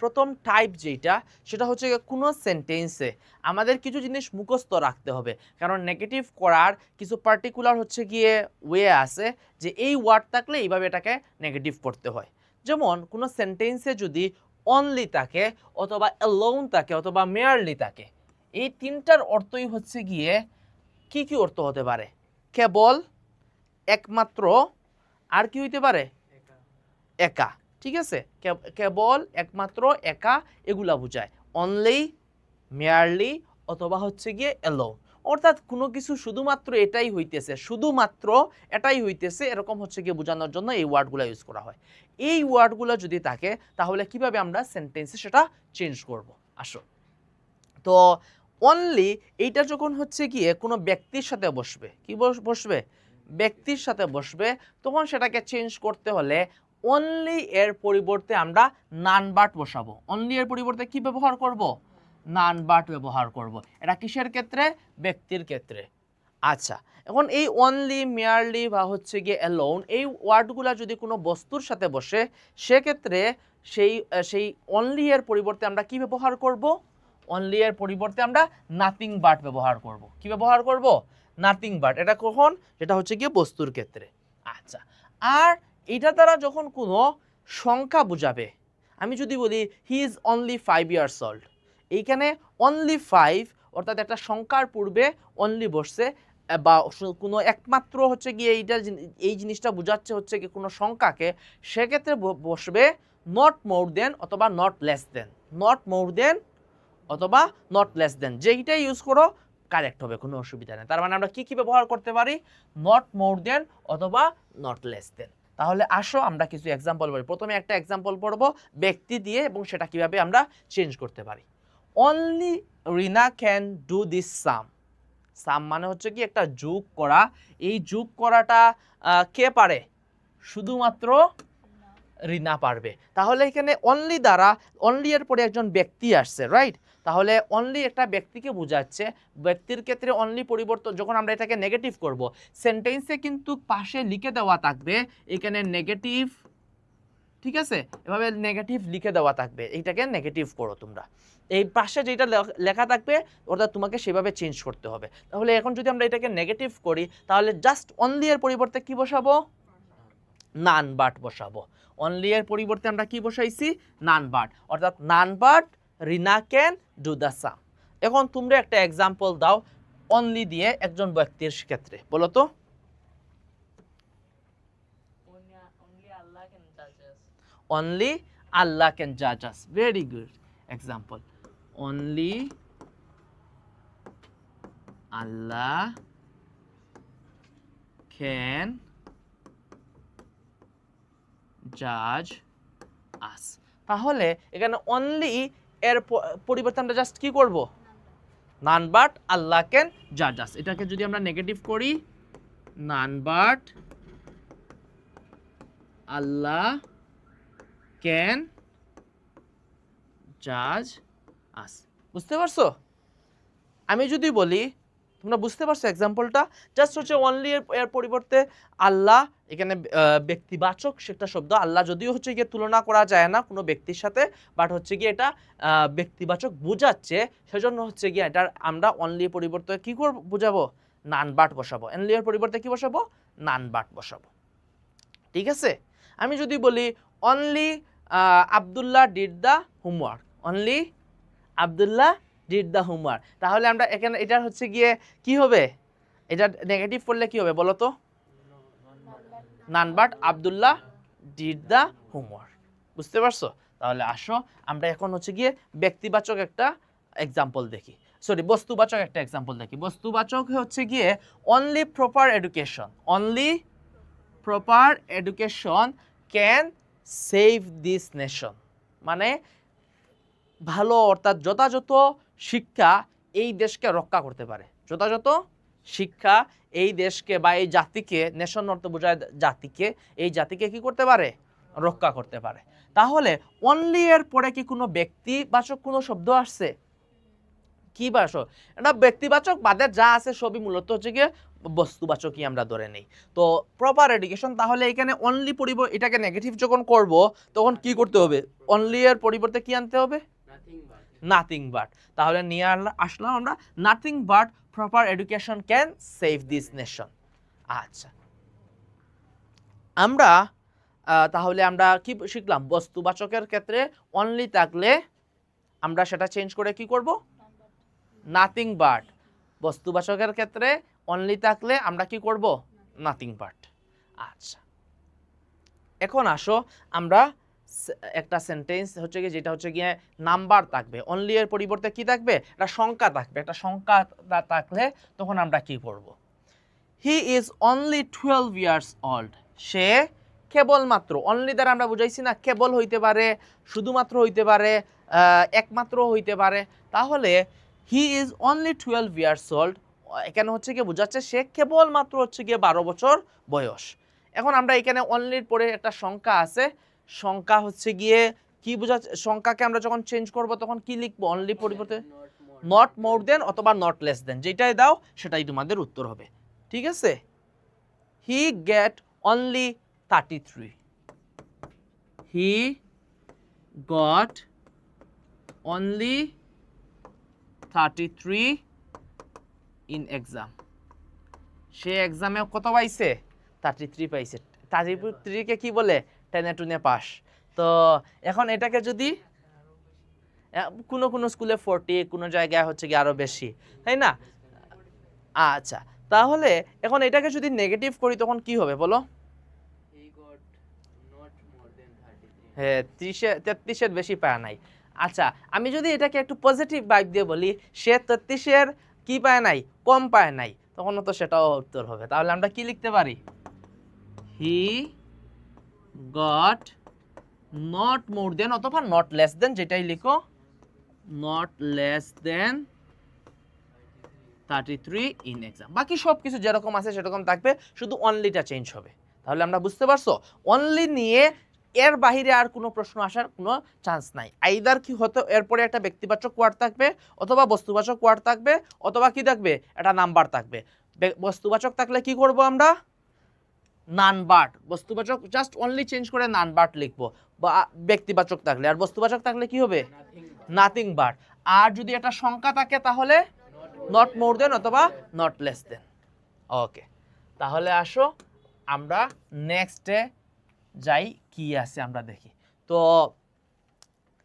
প্রথম টাইপ যেটা, সেটা হচ্ছে কোনো সেন্টেন্সে আমাদের কিছু জিনিস মুখস্থ রাখতে হবে, কারণ নেগেটিভ করার কিছু পার্টিকুলার হচ্ছে গিয়ে ওয়ে আছে, যে এই ওয়ার্ড থাকলে এইভাবে এটাকে নেগেটিভ করতে হয়। যেমন কোনো সেন্টেন্সে যদি অনলি থাকে, অথবা অ্যালোন থাকে, অথবা মেয়ারলি থাকে, এই তিনটার অর্থই হচ্ছে গিয়ে কি কি অর্থ হতে পারে, কেবল, একমাত্র, আর কি হইতে পারে, একা, ঠিক আছে? কেবল, একমাত্র, একা, এগুলা বোঝায় অনলি, মেয়ারলি, অথবা হচ্ছে গিয়ে অ্যালোন। অর্থাৎ কোনো কিছু শুধুমাত্র এটাই হইতেছে, শুধুমাত্র এটাই হইতেছে, এরকম হচ্ছে গিয়ে বোঝানোর জন্য এই ওয়ার্ডগুলো ইউজ করা হয়। এই ওয়ার্ডগুলো যদি থাকে, তাহলে কিভাবে আমরা সেন্টেন্সে সেটা চেঞ্জ করব। আসো, তো অনলি এইটা যখন হচ্ছে গিয়ে কোনো ব্যক্তির সাথে বসবে, কি বসবে, ব্যক্তির সাথে বসবে, তখন সেটাকে চেঞ্জ করতে হলে অনলি এর পরিবর্তে আমরা নান বাট বসাবো। অনলি এর পরিবর্তে কি ব্যবহার করব, নান বাট ব্যবহার করব। এটা কিসের ক্ষেত্রে, ব্যক্তির ক্ষেত্রে। আচ্ছা, এখন এই অনলি, মেয়ারলি বা হচ্ছে গিয়ে অ্যালোন, এই ওয়ার্ডগুলো যদি কোনো বস্তুর সাথে বসে, সেক্ষেত্রে সেই অনলি এর পরিবর্তে আমরা কি ব্যবহার করব, অনলি এর পরিবর্তে আমরা নাথিং বাট ব্যবহার করব। কি ব্যবহার করব, নাথিং বাট। এটা কখন, যেটা হচ্ছে গিয়ে বস্তুর ক্ষেত্রে। আচ্ছা, আর এটা দ্বারা যখন কোনো সংখ্যা বোঝাবে, আমি যদি বলি he is only 5 years old, এইখানে অনলি 5 অর্থাৎ একটা সংখ্যার পূর্বে অনলি বসছে, বা কোনো একমাত্র হচ্ছে গিয়ে এই জিনিসটা বোঝাচ্ছে হচ্ছে কি কোনো সংখ্যাকে, সেক্ষেত্রে বসবে নট মোর দেন অথবা not less than, not more than অথবা নট লেস দেন, যেইটাই ইউজ করো কারেক্ট হবে, কোনো অসুবিধা নেই। তার মানে আমরা কি কি ব্যবহার করতে পারি, নট মোর দেন অথবা নট লেস দেন। তাহলে আসো আমরা কিছু এক্সাম্পল বলি। প্রথমে একটা এক্সাম্পল পড়বো ব্যক্তি দিয়ে, এবং সেটা কিভাবে আমরা চেঞ্জ করতে পারি। Only Rina can do this sum. Sum মানে হচ্ছে কি একটা যোগ করা, এই যোগ করাটা কে পারে, শুধুমাত্র রিনা পারবে। তাহলে এখানে অনলি দ্বারা, অনলি এর পরে একজন ব্যক্তি আসছে, রাইট? তাহলে অনলি একটা ব্যক্তিকে বোঝাচ্ছে, ব্যক্তির ক্ষেত্রে অনলি পরিবর্তন, যখন আমরা এটাকে নেগেটিভ করব, সেন্টেন্সে কিন্তু পাশে লিখে দেওয়া থাকবে এখানে নেগেটিভ, ঠিক আছে? এভাবে নেগেটিভ লিখে দেওয়া থাকবে, এইটাকে নেগেটিভ করো তোমরা, এই পাশে যেটা লেখা থাকবে ওটা তোমাকে সেভাবে চেঞ্জ করতে হবে। তাহলে এখন যদি আমরা এটাকে নেগেটিভ করি, তাহলে জাস্ট অনলি এর পরিবর্তে কি বসাবো, নান বাট বসাবো। অনলি এর পরিবর্তে আমরা কি বসাইছি? নান বাট, অর্থাৎ none but Rina can do the sum. এখন তোমরা একটা এক্সাম্পল দাও অনলি দিয়ে একজন ব্যক্তির ক্ষেত্রে, বলো তো। Only Allah can judge us. Very good example. Only Allah can judge us. তাহলে এখানে অনলি এর পরিবর্তে আমরা জাস্ট কি করব? নান বাট আল্লাহ ক্যান জাজ আস। এটাকে যদি আমরা নেগেটিভ করি, নান বাট আল্লাহ ক্যান জাজ আস। বুঝতে পারছো? আমি যদি বলি, তোমরা বুঝতে পারছো এক্সাম্পলটা? জাস্ট হচ্ছে অনলি এর পরিবর্তে আল্লাহ, এখানে ব্যক্তিবাচক সেটা শব্দ, আল্লাহ যদিও হচ্ছে গিয়ে তুলনা করা যায় না কোনো ব্যক্তির সাথে, বাট হচ্ছে গিয়ে এটা ব্যক্তিবাচক বোঝাচ্ছে, সেজন্য হচ্ছে গিয়ে এটার আমরা অনলি এর পরিবর্তে কি করব বুঝাবো? নান বাট বসাবো। অনলি এর পরিবর্তে কি বসাবো? নান বাট বসাবো। ঠিক আছে? আমি যদি বলি only Abdullah did the homework, only Abdullah did the homework, তাহলে আমরা এখানে এটা হচ্ছে গিয়ে কি হবে? এটা নেগেটিভ করলে কি হবে বলো তো? None but Abdullah did the homework. বুঝতে পারছো? তাহলে আসো আমরা এখন হচ্ছে গিয়ে ব্যক্তিবাচক একটা এক্সাম্পল দেখি, সরি বস্তুবাচক একটা এক্সাম্পল দেখি। বস্তুবাচক হচ্ছে গিয়ে only proper education, only proper education can save this nation. মানে ভালো, অর্থাৎ যথাযথ শিক্ষা এই দেশকে রক্ষা করতে পারে। যথাযথ শিক্ষা এই দেশকে বা এই জাতিকে, নেশন অর্থ বোঝায় জাতিকে, এই জাতিকে কি করতে পারে? রক্ষা করতে পারে। তাহলে অনলি এর পরে কি কোনো ব্যক্তিবাচক কোনো শব্দ আসছে? কি বাচক? এটা ব্যক্তিবাচক বাদে যা আছে সবই মূলত হচ্ছে গিয়ে বস্তুবাচকই আমরা ধরে নেই। তো প্রপার এডুকেশন, তাহলে এখানে অনলি এটাকে নেগেটিভ যখন করব তখন কি করতে হবে? অনলি এর পরিবর্তে কি আনতে হবে? Nothing but. তাহলে নিয়ে আসলাম আমরা nothing but proper education can save this nation. আচ্ছা, আমরা তাহলে আমরা কি শিখলাম? বস্তুবাচকের ক্ষেত্রে অনলি থাকলে আমরা সেটা চেঞ্জ করে কি করব? Nothing but. বস্তুবাচকের ক্ষেত্রে অনলি থাকলে আমরা কি করব? Nothing but. আচ্ছা, এখন আসো আমরা একটা সেন্টেন্স হচ্ছে গিয়ে যেটা হচ্ছে গিয়ে নাম্বার থাকবে, অনলি এর পরিবর্তে কি থাকবে? একটা সংখ্যা থাকবে। একটা সংখ্যা থাকলে তখন আমরা কি করব? He is only 12 years old. সে কেবলমাত্র, অনলি দ্বারা আমরা বুঝাইছি না কেবল হইতে পারে, শুধুমাত্র হইতে পারে, একমাত্র হইতে পারে। তাহলে হি ইজ অনলি 12 ইয়ার্স ওল্ড, এখানে হচ্ছে গিয়ে বোঝাচ্ছে সে কেবলমাত্র হচ্ছে গিয়ে 12 বছর বয়স। এখন আমরা এখানে অনলির পরে একটা সংখ্যা আছে, সংখ্যা হচ্ছে গিয়ে কি বোঝাচ্ছে? সংখ্যাকে আমরা যখন চেঞ্জ করব তখন কি লিখবো? অনলি পরিবর্তে নট মোর দেন অথবা নট লেস দেন, যেটাই দাও সেটাই তোমাদের উত্তর হবে। ঠিক আছে? He get only 33, he got only 33 in exam. সে এক্সামে কত পাইছে? 33 পাইছে। 33 কে কি বলে? টেনে টুনে পাস। তো এখন এটাকে যদি কোনো কোনো স্কুলে 40, কোনো জায়গায় হচ্ছে কি আরো বেশি, তাই না? আচ্ছা, তাহলে এখন এটাকে যদি নেগেটিভ করি তখন কি হবে বলো? হ্যাঁ, 33-এর বেশি পায় নাই। আচ্ছা, আমি যদি এটাকে একটু পজিটিভ ভাইব দিয়ে বলি, সে 33-এর কি পায় নাই? কম পায় নাই, তখন তো সেটাও উত্তর হবে। তাহলে আমরা কি লিখতে পারি? He got not more than অথবা নট লেস দেন, যেটাই লিখো, not less then 33 in exam. বাকি সব কিছু যেরকম আছে সেরকম থাকবে, শুধু অনলিটা চেঞ্জ হবে। তাহলে আমরা বুঝতে পারছো অনলি নিয়ে এর বাহিরে আর কোনো প্রশ্ন আসার কোনো চান্স নাই। আইদার কি হতো, এরপরে একটা ব্যক্তিবাচক ওয়ার্ড থাকবে, অথবা বস্তুবাচক ওয়ার্ড থাকবে, অথবা কি থাকবে? একটা নাম্বার থাকবে। বস্তুবাচক থাকলে কি করব আমরা? None but. বস্তুবাচক জাস্ট অনলি চেঞ্জ করে নান বাট লিখবো। বা ব্যক্তিবাচক থাকলে, আর বস্তুবাচক থাকলে কি হবে? Nothing but. আর যদি একটা সংখ্যা থাকে তাহলে নট মোর দেন অথবা নট লেস দেন। ওকে, তাহলে আসো আমরা নেক্সটে যাই কি আছে আমরা দেখি। তো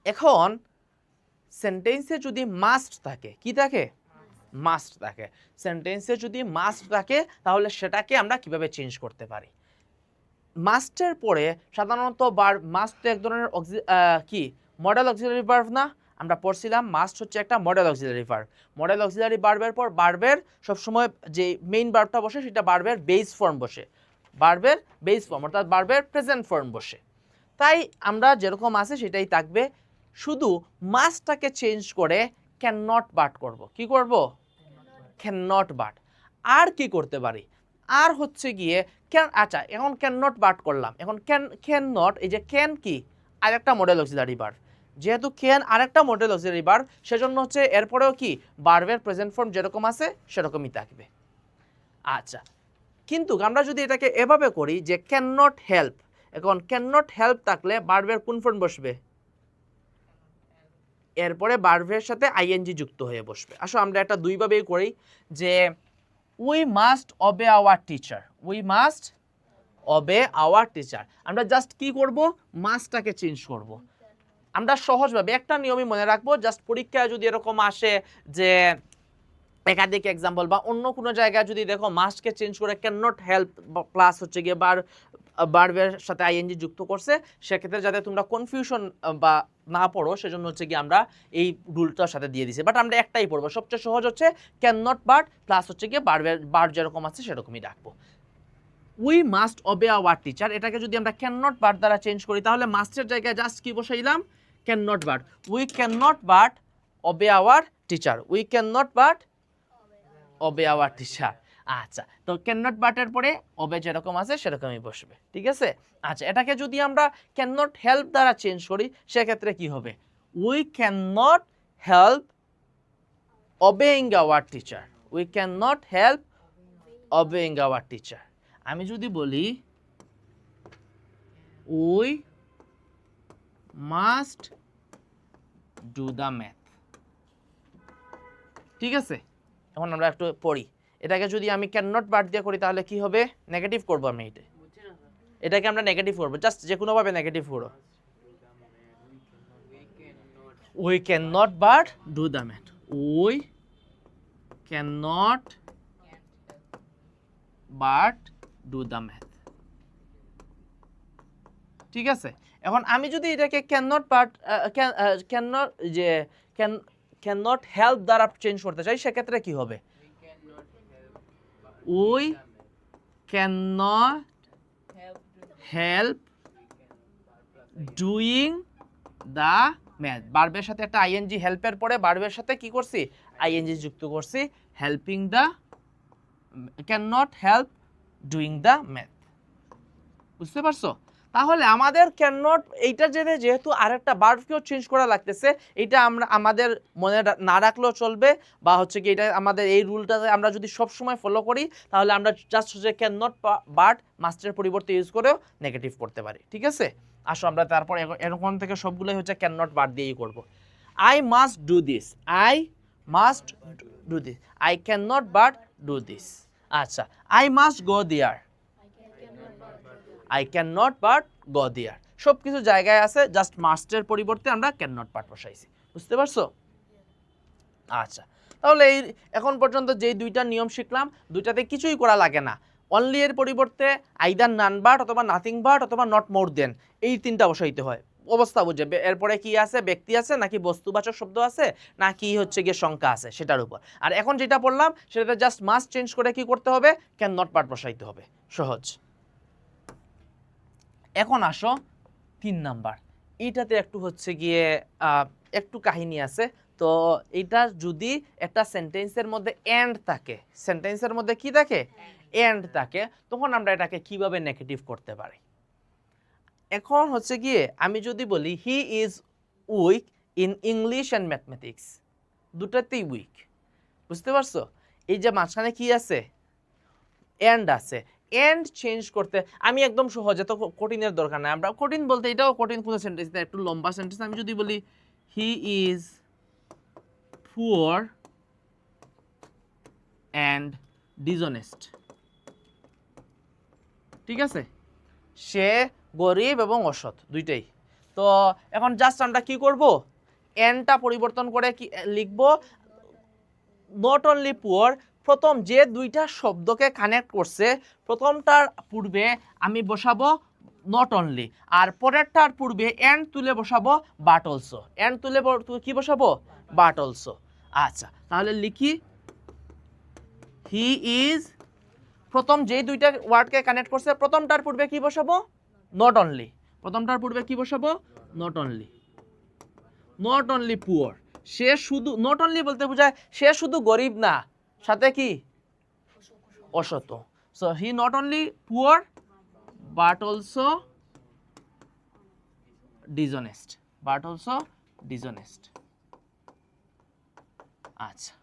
এখন সেন্টেন্সে যদি মাস্ট থাকে, কি থাকে? মাস্ট থাকে। সেন্টেন্সে যদি মাস্ট থাকে তাহলে সেটাকে আমরা কিভাবে চেঞ্জ করতে পারি? মাস্টের পরে সাধারণত ভার্ব, মাস্ট তো এক ধরনের কি মডেল অক্সিলারি ভার্ব না? আমরা পড়ছিলাম মাস্ট হচ্ছে একটা modal auxiliary verb. Modal auxiliary ভার্বের পর ভার্বের সবসময় যে মেইন ভার্বটা বসে সেটা ভার্বের বেস ফর্ম বসে, ভার্বের বেস ফর্ম অর্থাৎ ভার্বের প্রেজেন্ট ফর্ম বসে। তাই আমরা যেরকম আছে সেটাই থাকবে, শুধু মাস্টটাকে চেঞ্জ করে ক্যান নট বাট করব। কি করব? Can not but. আর কি করতে পারি? আর হচ্ছে গিয়ে ক্যান, আচ্ছা এখন ক্যান নট বাট করলাম, এখন ক্যান নট, এই যে ক্যান কি আরেকটা মডেল অক্সিলারি ভার্ব, যেহেতু ক্যান আরেকটা মডেল অক্সিলারি ভার্ব সেজন্য হচ্ছে এরপরেও কি ভার্বের প্রেজেন্ট ফর্ম যেরকম আছে সেরকমই থাকবে। আচ্ছা, কিন্তু আমরা যদি এটাকে এভাবে করি যে ক্যান নট হেল্প, এখন ক্যান নট হেল্প থাকলে ভার্বের কোন ফর্ম বসবে? এরপরে ভার্বের সাথে আইএনজি যুক্ত হয়ে বসবে। আসো আমরা এটা দুইভাবেই করি, যে we must obey our teacher, we must obey our teacher. আমরা জাস্ট কি করব? মাস্টটাকে চেঞ্জ করব। আমরা সহজভাবে একটা নিয়মই মনে রাখবো, জাস্ট পরীক্ষায় যদি এরকম আসে যে একাধিক এক্সাম্পল বা অন্য কোনো জায়গায় যদি দেখো মাস্টকে চেঞ্জ করে ক্যান নট হেল্প প্লাস হচ্ছে গিয়ে ভার্বের সাথে আইএনজি যুক্ত করছে, সেক্ষেত্রে যাতে তোমরা কনফিউশন বা না পড়ো সেজন্য হচ্ছে গিয়ে আমরা এই রুলটার সাথে দিয়ে দিছি। বাট আমরা একটাই পড়বো, সবচেয়ে সহজ হচ্ছে ক্যান নট বাট প্লাস হচ্ছে গিয়ে ভার্ব যেরকম আছে সেরকমই রাখবো। We must obey our teacher, এটাকে যদি আমরা ক্যান নট বাট দ্বারা চেঞ্জ করি তাহলে মাস্টের জায়গায় জাস্ট কি বসাইলাম? Can not but. We can not but obey our teacher, we can not but obey our teacher. আচ্ছা, তো ক্যান নট বাটের পরে ওবে যেরকম আছে সেরকমই বসবে, ঠিক আছে? আচ্ছা, এটাকে যদি আমরা ক্যান নট হেল্প দ্বারা চেঞ্জ করি সেক্ষেত্রে কি হবে? We can not help ওবেইং hour teacher, we can not help ওবেইং our teacher. আমি যদি বলি we must do the math, ঠিক আছে? এখন আমরা একটু পড়ি, এটাকে যদি আমি ক্যান নট বাট দিয়ে করি তাহলে কি হবে? নেগেটিভ করবো আমি এটাকে আমরা নেগেটিভ করবো, জাস্ট যে কোনো ভাবে নেগেটিভ করো। We can not but do the math, we can not but do the math, ঠিক আছে? এখন আমি যদি এটাকে can not but can not যে ক্যান নট হেল্প দ্বারা চেঞ্জ করতে চাই সেক্ষেত্রে কি হবে? We can not help doing the math, ভার্বের সাথে একটা আইএনজি, হেল্পের পরে ভার্বের সাথে কি করছি? আইএনজি যুক্ত করছি, helping the, can not help doing the math. বুঝতে পারছো? তাহলে আমাদের ক্যান নট এইটার যেহেতু আরেকটা ভার্বকেও চেঞ্জ করা লাগতেছে, এটা আমরা আমাদের মনে না রাখলেও চলবে, বা হচ্ছে কি এটা আমাদের এই রুলটা আমরা যদি সব সময় ফলো করি তাহলে আমরা জাস্ট হচ্ছে ক্যান নট বাট মাস্টের পরিবর্তে ইউজ করেও নেগেটিভ করতে পারি, ঠিক আছে? আসো আমরা তারপর এরকম থেকে সবগুলোই হচ্ছে ক্যান নট বাট দিয়েই করব। I must do this, I must do this, I can not but do this. আচ্ছা, I must go there, I can not but go there. সব কিছু জায়গায় আছে, জাস্ট মাস্টের পরিবর্তে আমরা ক্যান নট বাট বসাইছি। বুঝতে পারছো? আচ্ছা, তাহলে এই এখন পর্যন্ত যেই দুইটা নিয়ম শিখলাম দুইটাতে কিছুই করা লাগে না, অনলি এর পরিবর্তে আইদার নান বাট অথবা নাথিং বাট অথবা নট মোর দেন, এই তিনটা বসাইতে হয়। অবস্থা বুঝে এরপরে কি আছে? ব্যক্তি আছে নাকি বস্তুবাচক শব্দ আছে নাকি হচ্ছে গিয়ে সংখ্যা আছে সেটার উপর। আর এখন যেটা পড়লাম সেটাতে জাস্ট মাস্ট চেঞ্জ করে কি করতে হবে? ক্যান নট বাট বসাইতে হবে, সহজ। এখন আসো 3 নাম্বার, এইটাতে একটু হচ্ছে গিয়ে একটু কাহিনী আছে। তো এটা যদি একটা সেন্টেন্সের মধ্যে এন্ড থাকে, সেন্টেন্সের মধ্যে কি থাকে? এন্ড থাকে, তখন আমরা এটাকে কিভাবে নেগেটিভ করতে পারি? এখন হচ্ছে গিয়ে আমি যদি বলি he is weak in English and mathematics, দুটাতেই উইক। বুঝতে পারছো? এই যে মাঝখানে কি আছে? এন্ড আছে। এন্ড চেঞ্জ করতে আমি একদম সহজ, এত কঠিনের দরকার নাই। আমরা কঠিন বলতে এটাও কঠিন কোনো সেন্টেন্স না, একটু লম্বা সেন্টেন্স। আমি যদি বলি he is poor and dishonest, ঠিক আছে? সে গরিব এবং অসৎ দুইটাই। তো এখন জাস্ট আমরা কি করব, এনটা পরিবর্তন করে কি লিখব, নট অনলি পুয়ার, প্রথম যে দুইটা শব্দকে কানেক্ট করছে প্রথমটার পূর্বে আমি বসাবো নট অনলি, আর পরেরটার পূর্বে এন্ড তুলে বসাবো বাট অলসো, এন্ড তুলে কি বসাবো, বাট অলসো। আচ্ছা তাহলে লিখি, হি ইজ, প্রথম যেই দুইটা ওয়ার্ডকে কানেক্ট করছে প্রথমটার পূর্বে কি বসাবো, নট অনলি, প্রথমটার পূর্বে কি বসাবো, not only, not only poor, সে শুধু, নট অনলি বলতে বোঝায় সে শুধু গরিব না, সাথে কি অসৎ। So he not only poor but also dishonest, but also dishonest. আচ্ছা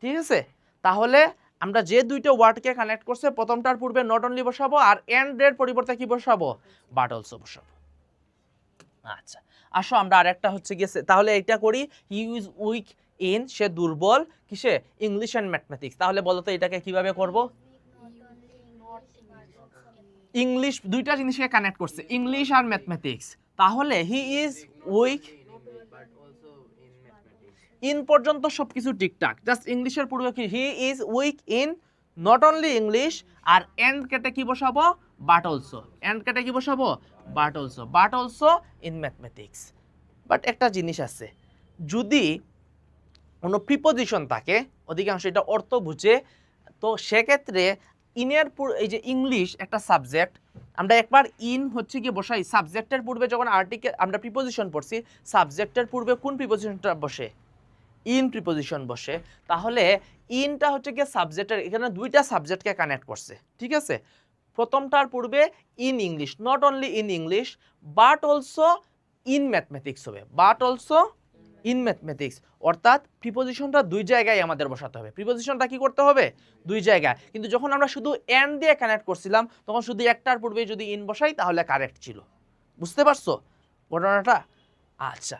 ঠিক আছে, তাহলে আমরা যে দুইটা ওয়ার্ডকে কানেক্ট করছে প্রথমটার পূর্বে নট অনলি বসাবো আর এন্ড এর পরিবর্তে কি বসাবো, বাট অলসো বসাবো। আচ্ছা আসো আমরা আরেকটা হচ্ছে গিয়ে, তাহলে এটা করি, হি ইজ উইক ইন, সে দুর্বল কিসে, ইংলিশ এন্ড ম্যাথমেটিক্স। তাহলে বলো তো এটাকে কিভাবে করব, ইংলিশ দুইটা জিনিসকে কানেক্ট করছে, ইংলিশ আর ম্যাথমেটিক্স, তাহলে হি ইজ উইক, ইন পর্যন্ত সবকিছু ঠিকঠাক, জাস্ট ইংলিশের পূর্বে কি, he is weak in not only English, আর এন্ড কেটে কি বসাবো, বাট অলসো, এন্ড কেটে কি বসাবো, but also, but also in mathematics. But একটা জিনিস আছে, যদি কোনো প্রিপোজিশন থাকে, অধিকাংশ এটা অর্থ বুঝে, তো সেক্ষেত্রে ইনের এই যে ইংলিশ একটা সাবজেক্ট, আমরা একবার ইন হচ্ছে কি বসাই, সাবজেক্টের পূর্বে যখন আর্টিকেল আমরা প্রিপোজিশন পড়ছি, সাবজেক্টের পূর্বে কোন প্রিপোজিশনটা বসে, ইন প্রিপোজিশন বসে, তাহলে ইনটা হচ্ছে কি সাবজেক্টের, এখানে দুইটা সাবজেক্টকে কানেক্ট করছে, ঠিক আছে, প্রথমটার পূর্বে in English, not only in English but also in mathematics হবে, বাট অলসো ইন ম্যাথমেটিক্স, অর্থাৎ প্রিপোজিশনটা দুই জায়গায় আমাদের বসাতে হবে, প্রিপোজিশনটা কি করতে হবে, দুই জায়গায়, কিন্তু যখন আমরা শুধু এন্ড দিয়ে কানেক্ট করছিলাম তখন শুধু একটার পূর্বে যদি ইন বসাই তাহলে কারেক্ট ছিল, বুঝতে পারছো ঘটনাটা। আচ্ছা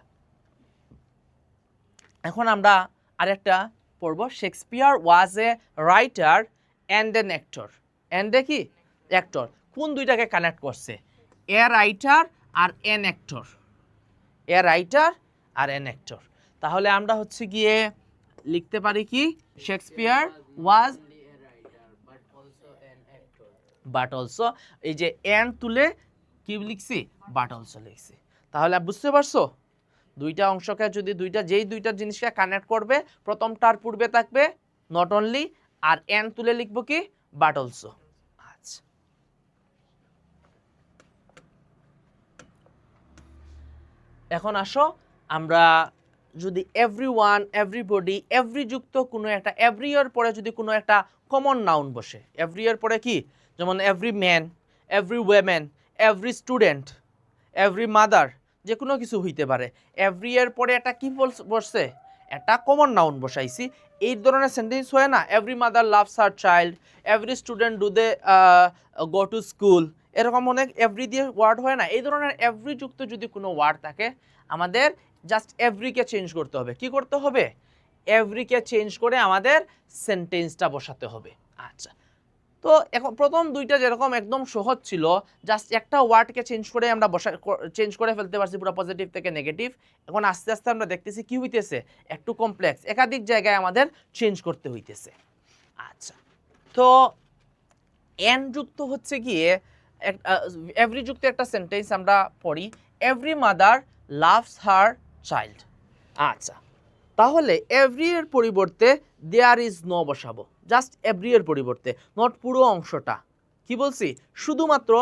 এখন আমরা আরেকটা পড়ব, Shakespeare was a writer and an actor, and a কি অ্যাক্টর, কোন দুইটাকে কানেক্ট করছে, এ রাইটার আর এন অ্যাক্টর, এ রাইটার আর এন অ্যাক্টর। তাহলে আমরা হচ্ছে গিয়ে লিখতে পারি কি, শেক্সপিয়ার ওয়াজ বাট অলসো, এই যে এন তুলে কি লিখছি, বাট অলসো লিখছি। তাহলে বুঝতে পারছো, দুইটা অংশকে যদি যেই দুইটা জিনিসকে কানেক্ট করবে প্রথমটার পূর্বে থাকবে নট অনলি, আর এন তুলে লিখবো কি, বাট অলসো। আচ্ছা এখন আসো আমরা যদি এভরিওয়ান, এভরিবডি, এভরি যুক্ত কোনো একটা, এভরি এর পরে যদি কোনো একটা কমন নাউন বসে, এভরি এর পরে কি, যেমন every man, every women, every student, every mother, যে কোনো কিছু হইতে পারে, এভরি এর পরে একটা কি বসছে, একটা কমন নাউন বসাইছি, এই ধরনের সেন্টেন্স হয় না, every mother loves her child, every student do they go to school, এরকম অনেক এভরি দিয়ে ওয়ার্ড হয় না, এই ধরনের এভরি যুক্ত যদি কোনো ওয়ার্ড থাকে আমাদের জাস্ট এভরিকে চেঞ্জ করতে হবে, কি করতে হবে, এভরিকে চেঞ্জ করে আমাদের সেন্টেন্সটা বসাতে হবে। আচ্ছা তো এখন প্রথম দুইটা যেরকম একদম সহজ ছিল, জাস্ট একটা ওয়ার্ডকে চেঞ্জ করে ফেলতে পারছি পুরো পজিটিভ থেকে নেগেটিভ, এখন আস্তে আস্তে আমরা দেখতেছি কি হইতেছে, একটু কমপ্লেক্স, একাধিক জায়গায় আমাদের চেঞ্জ করতে হইতেছে। আচ্ছা তো এন যুক্ত হচ্ছে গিয়ে এভরি যুক্ত একটা সেন্টেন্স আমরা পড়ি, every mother loves her child. আচ্ছা তাহলে এভরি এর পরিবর্তে দেয়ার ইজ নো বসাবো, জাস্ট এভরি এর পরিবর্তে, নট পুরো অংশটা, কি বলছি, শুধুমাত্র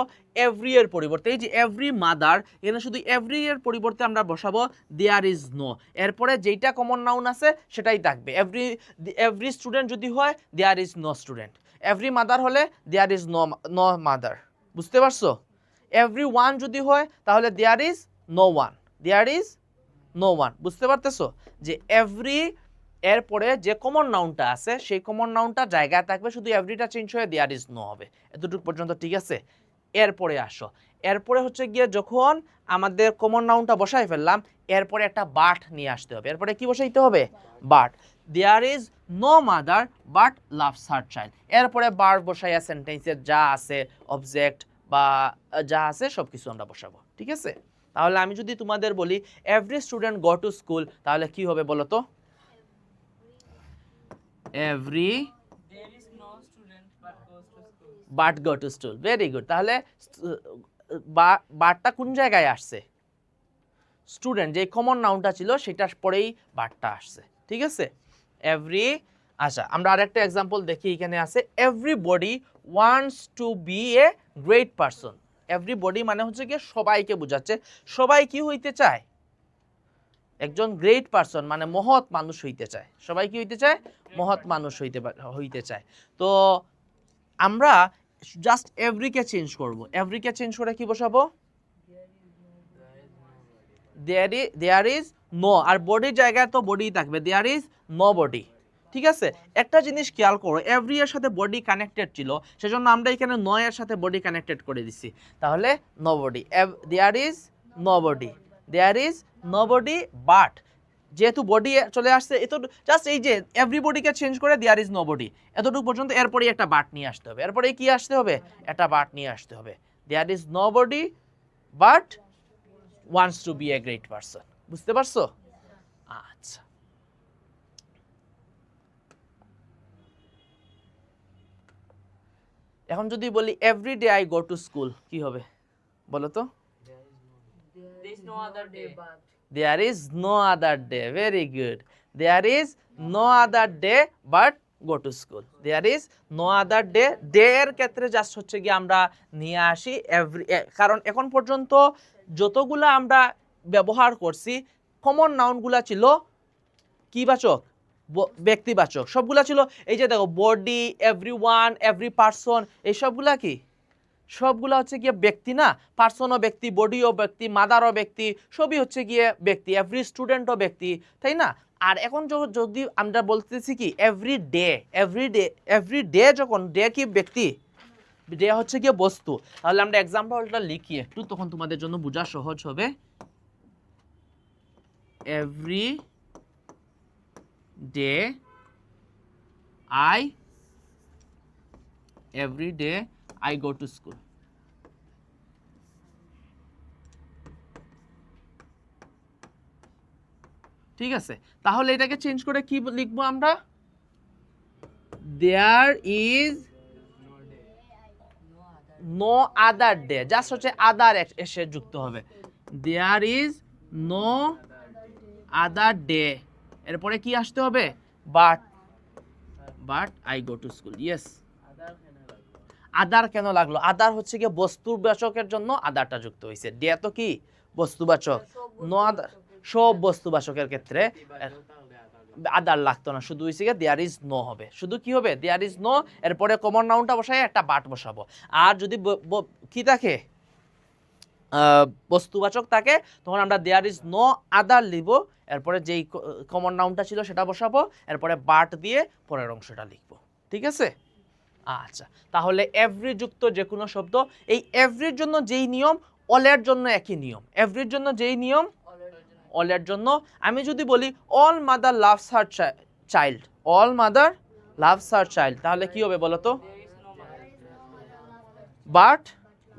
এভরি এর পরিবর্তে, এই যে এভরি মাদার, এখানে শুধু এভরি এর পরিবর্তে আমরা বসাবো দেয়ার ইজ নো, এরপরে যেইটা কমন নাউন আছে সেটাই থাকবে, এভরি স্টুডেন্ট যদি হয় there is no student, every mother হলে দেয়ার ইজ নো মাদার, বুঝতে পারছো, এভরি ওয়ান যদি হয় তাহলে there is no one, there is no one, বুঝতে পারতেছো যে এভরি এর পরে যে কমন নাউনটা আছে সেই কমন নাউনটা জায়গায় থাকবে, শুধু এভরিটা চেঞ্জ হয়ে দেয়ার ইজ নো হবে, এতটুকু পর্যন্ত ঠিক আছে। এরপরে আসো, এরপরে হচ্ছে গিয়ে যখন আমাদের কমন নাউনটা বসাই ফেললাম এরপরে একটা বাট নিয়ে আসতে হবে, এরপরে কি বসাইতে হবে, but, there is no mother but loves her child, এরপরে বার বসাইয়া সেন্টেন্সের যা আছে অবজেক্ট বা যা আছে সব কিছু আমরা বসাবো, ঠিক আছে? তাহলে আমি যদি তোমাদের বলি every student go to school, তাহলে কি হবে বলো তো? Every but go to school, very good. তাহলে বাটটা কোন জায়গায় আসছে? স্টুডেন্ট, যে কমন নাউনটা ছিল সেটার পরেই বাটটা আসছে, ঠিক আছে? এভরি, আচ্ছা আমরা আরেকটা এক্সাম্পল দেখি, এখানে আছে everybody wants to be a great person. Everybody মানে হচ্ছে কি সবাইকে বোঝাচ্ছে, সবাই কি হইতে চায়? একজন গ্রেট পারসন মানে মহৎ মানুষ হইতে চায়। সবাই কি হইতে চায়? মহৎ মানুষ হইতে চায়। তো আমরা জাস্ট এভরিকে চেঞ্জ করব, এভরিকে চেঞ্জ করে কি বসাবো? দেয়ার ইজ নো, আর বডির জায়গায় তো বডি থাকবে, দেয়ার ইজ নো বডি, ঠিক আছে? একটা জিনিস খেয়াল করো, এভরি এর সাথে বডি কানেক্টেড ছিল, সেজন্য আমরা এখানে নো এর সাথে বডি কানেক্টেড করে দিছি, তাহলে nobody. There is nobody, there is nobody, but যেহেতু বডি চলে আসছে, এত জাস্ট এই যে এভরিবডিকে চেঞ্জ করে দেয়ার ইজ নো বডি এতটুকু পর্যন্ত, এরপরে একটা বাট নিয়ে আসতে হবে, এরপরে কি আসতে হবে? একটা বাট নিয়ে আসতে হবে। There is nobody but wants to be a great person, বুঝতে পারছো? আচ্ছা, এখন যদি বলি every day I go to school, কি হবে বলো তো? There is no other day, very good. There is no other day but go to school, there is no other day. Day এর ক্ষেত্রে জাস্ট হচ্ছে কি আমরা নিয়ে আসি এভরি, কারণ এখন পর্যন্ত যতগুলা আমরা ব্যবহার করছি কমন নাউনগুলা ছিল কি বাচক? ব্যক্তিবাচক সবগুলা ছিল। এই যে দেখো বডি, এভরিওয়ান, এভরি পারসন, এই সবগুলা কি? সবগুলা হচ্ছে গিয়ে ব্যক্তি না? পারসনও ব্যক্তি, বডিও ব্যক্তি, মাদারও ব্যক্তি, সবই হচ্ছে গিয়ে ব্যক্তি, এভরি স্টুডেন্টও ব্যক্তি, তাই না? আর এখন যদি আমরা বলতেছি কি এভরি ডে, এভরি ডে, যখন ডে কি ব্যক্তি, ডে হচ্ছে গিয়ে বস্তু, তাহলে আমরা এক্সাম্পলটা লিখি একটু, তখন তোমাদের জন্য বোঝা সহজ হবে। Every day I go to school, ঠিক আছে? তাহলে এটাকে চেঞ্জ করে কি লিখবো আমরা? There is no other day, just হচ্ছে আদার এসে যুক্ত হবে, there is no other day, এরপরে কি আসতে হবে? But I go to school, yes. Other কেন লাগলো? আদার হচ্ছে গিয়ে বস্তুবাচকের জন্য আদারটা যুক্ত হয়েছে, ডে তো কি বস্তুবাচক, নো আদার সব বস্তুবাচকের ক্ষেত্রে আদার লাগতো না, শুধু হইছে গিয়ে দেয়ার ইজ নো হবে, শুধু কি হবে? দেয়ার ইজ নো, এরপরে কমন নাউনটা বসাই একটা বাট বসাবো। আর যদি কি থাকে বস্তুবাচক থাকে, তখন আমরা দেয়ার ইজ নো আদার লিখব, এরপরে যেই কমন নাউনটা ছিল সেটা বসাবো, এরপরে বাট দিয়ে পরের অংশটা লিখবো, ঠিক আছে? আচ্ছা, তাহলে এভরি যুক্ত যে কোনো শব্দ, এই এভরির জন্য যেই নিয়ম অলের জন্য একই নিয়ম, এভরির জন্য যেই নিয়ম অলের জন্য। আমি যদি বলি all mother loves her child, all mother loves her child, তাহলে কি হবে বলো তো? But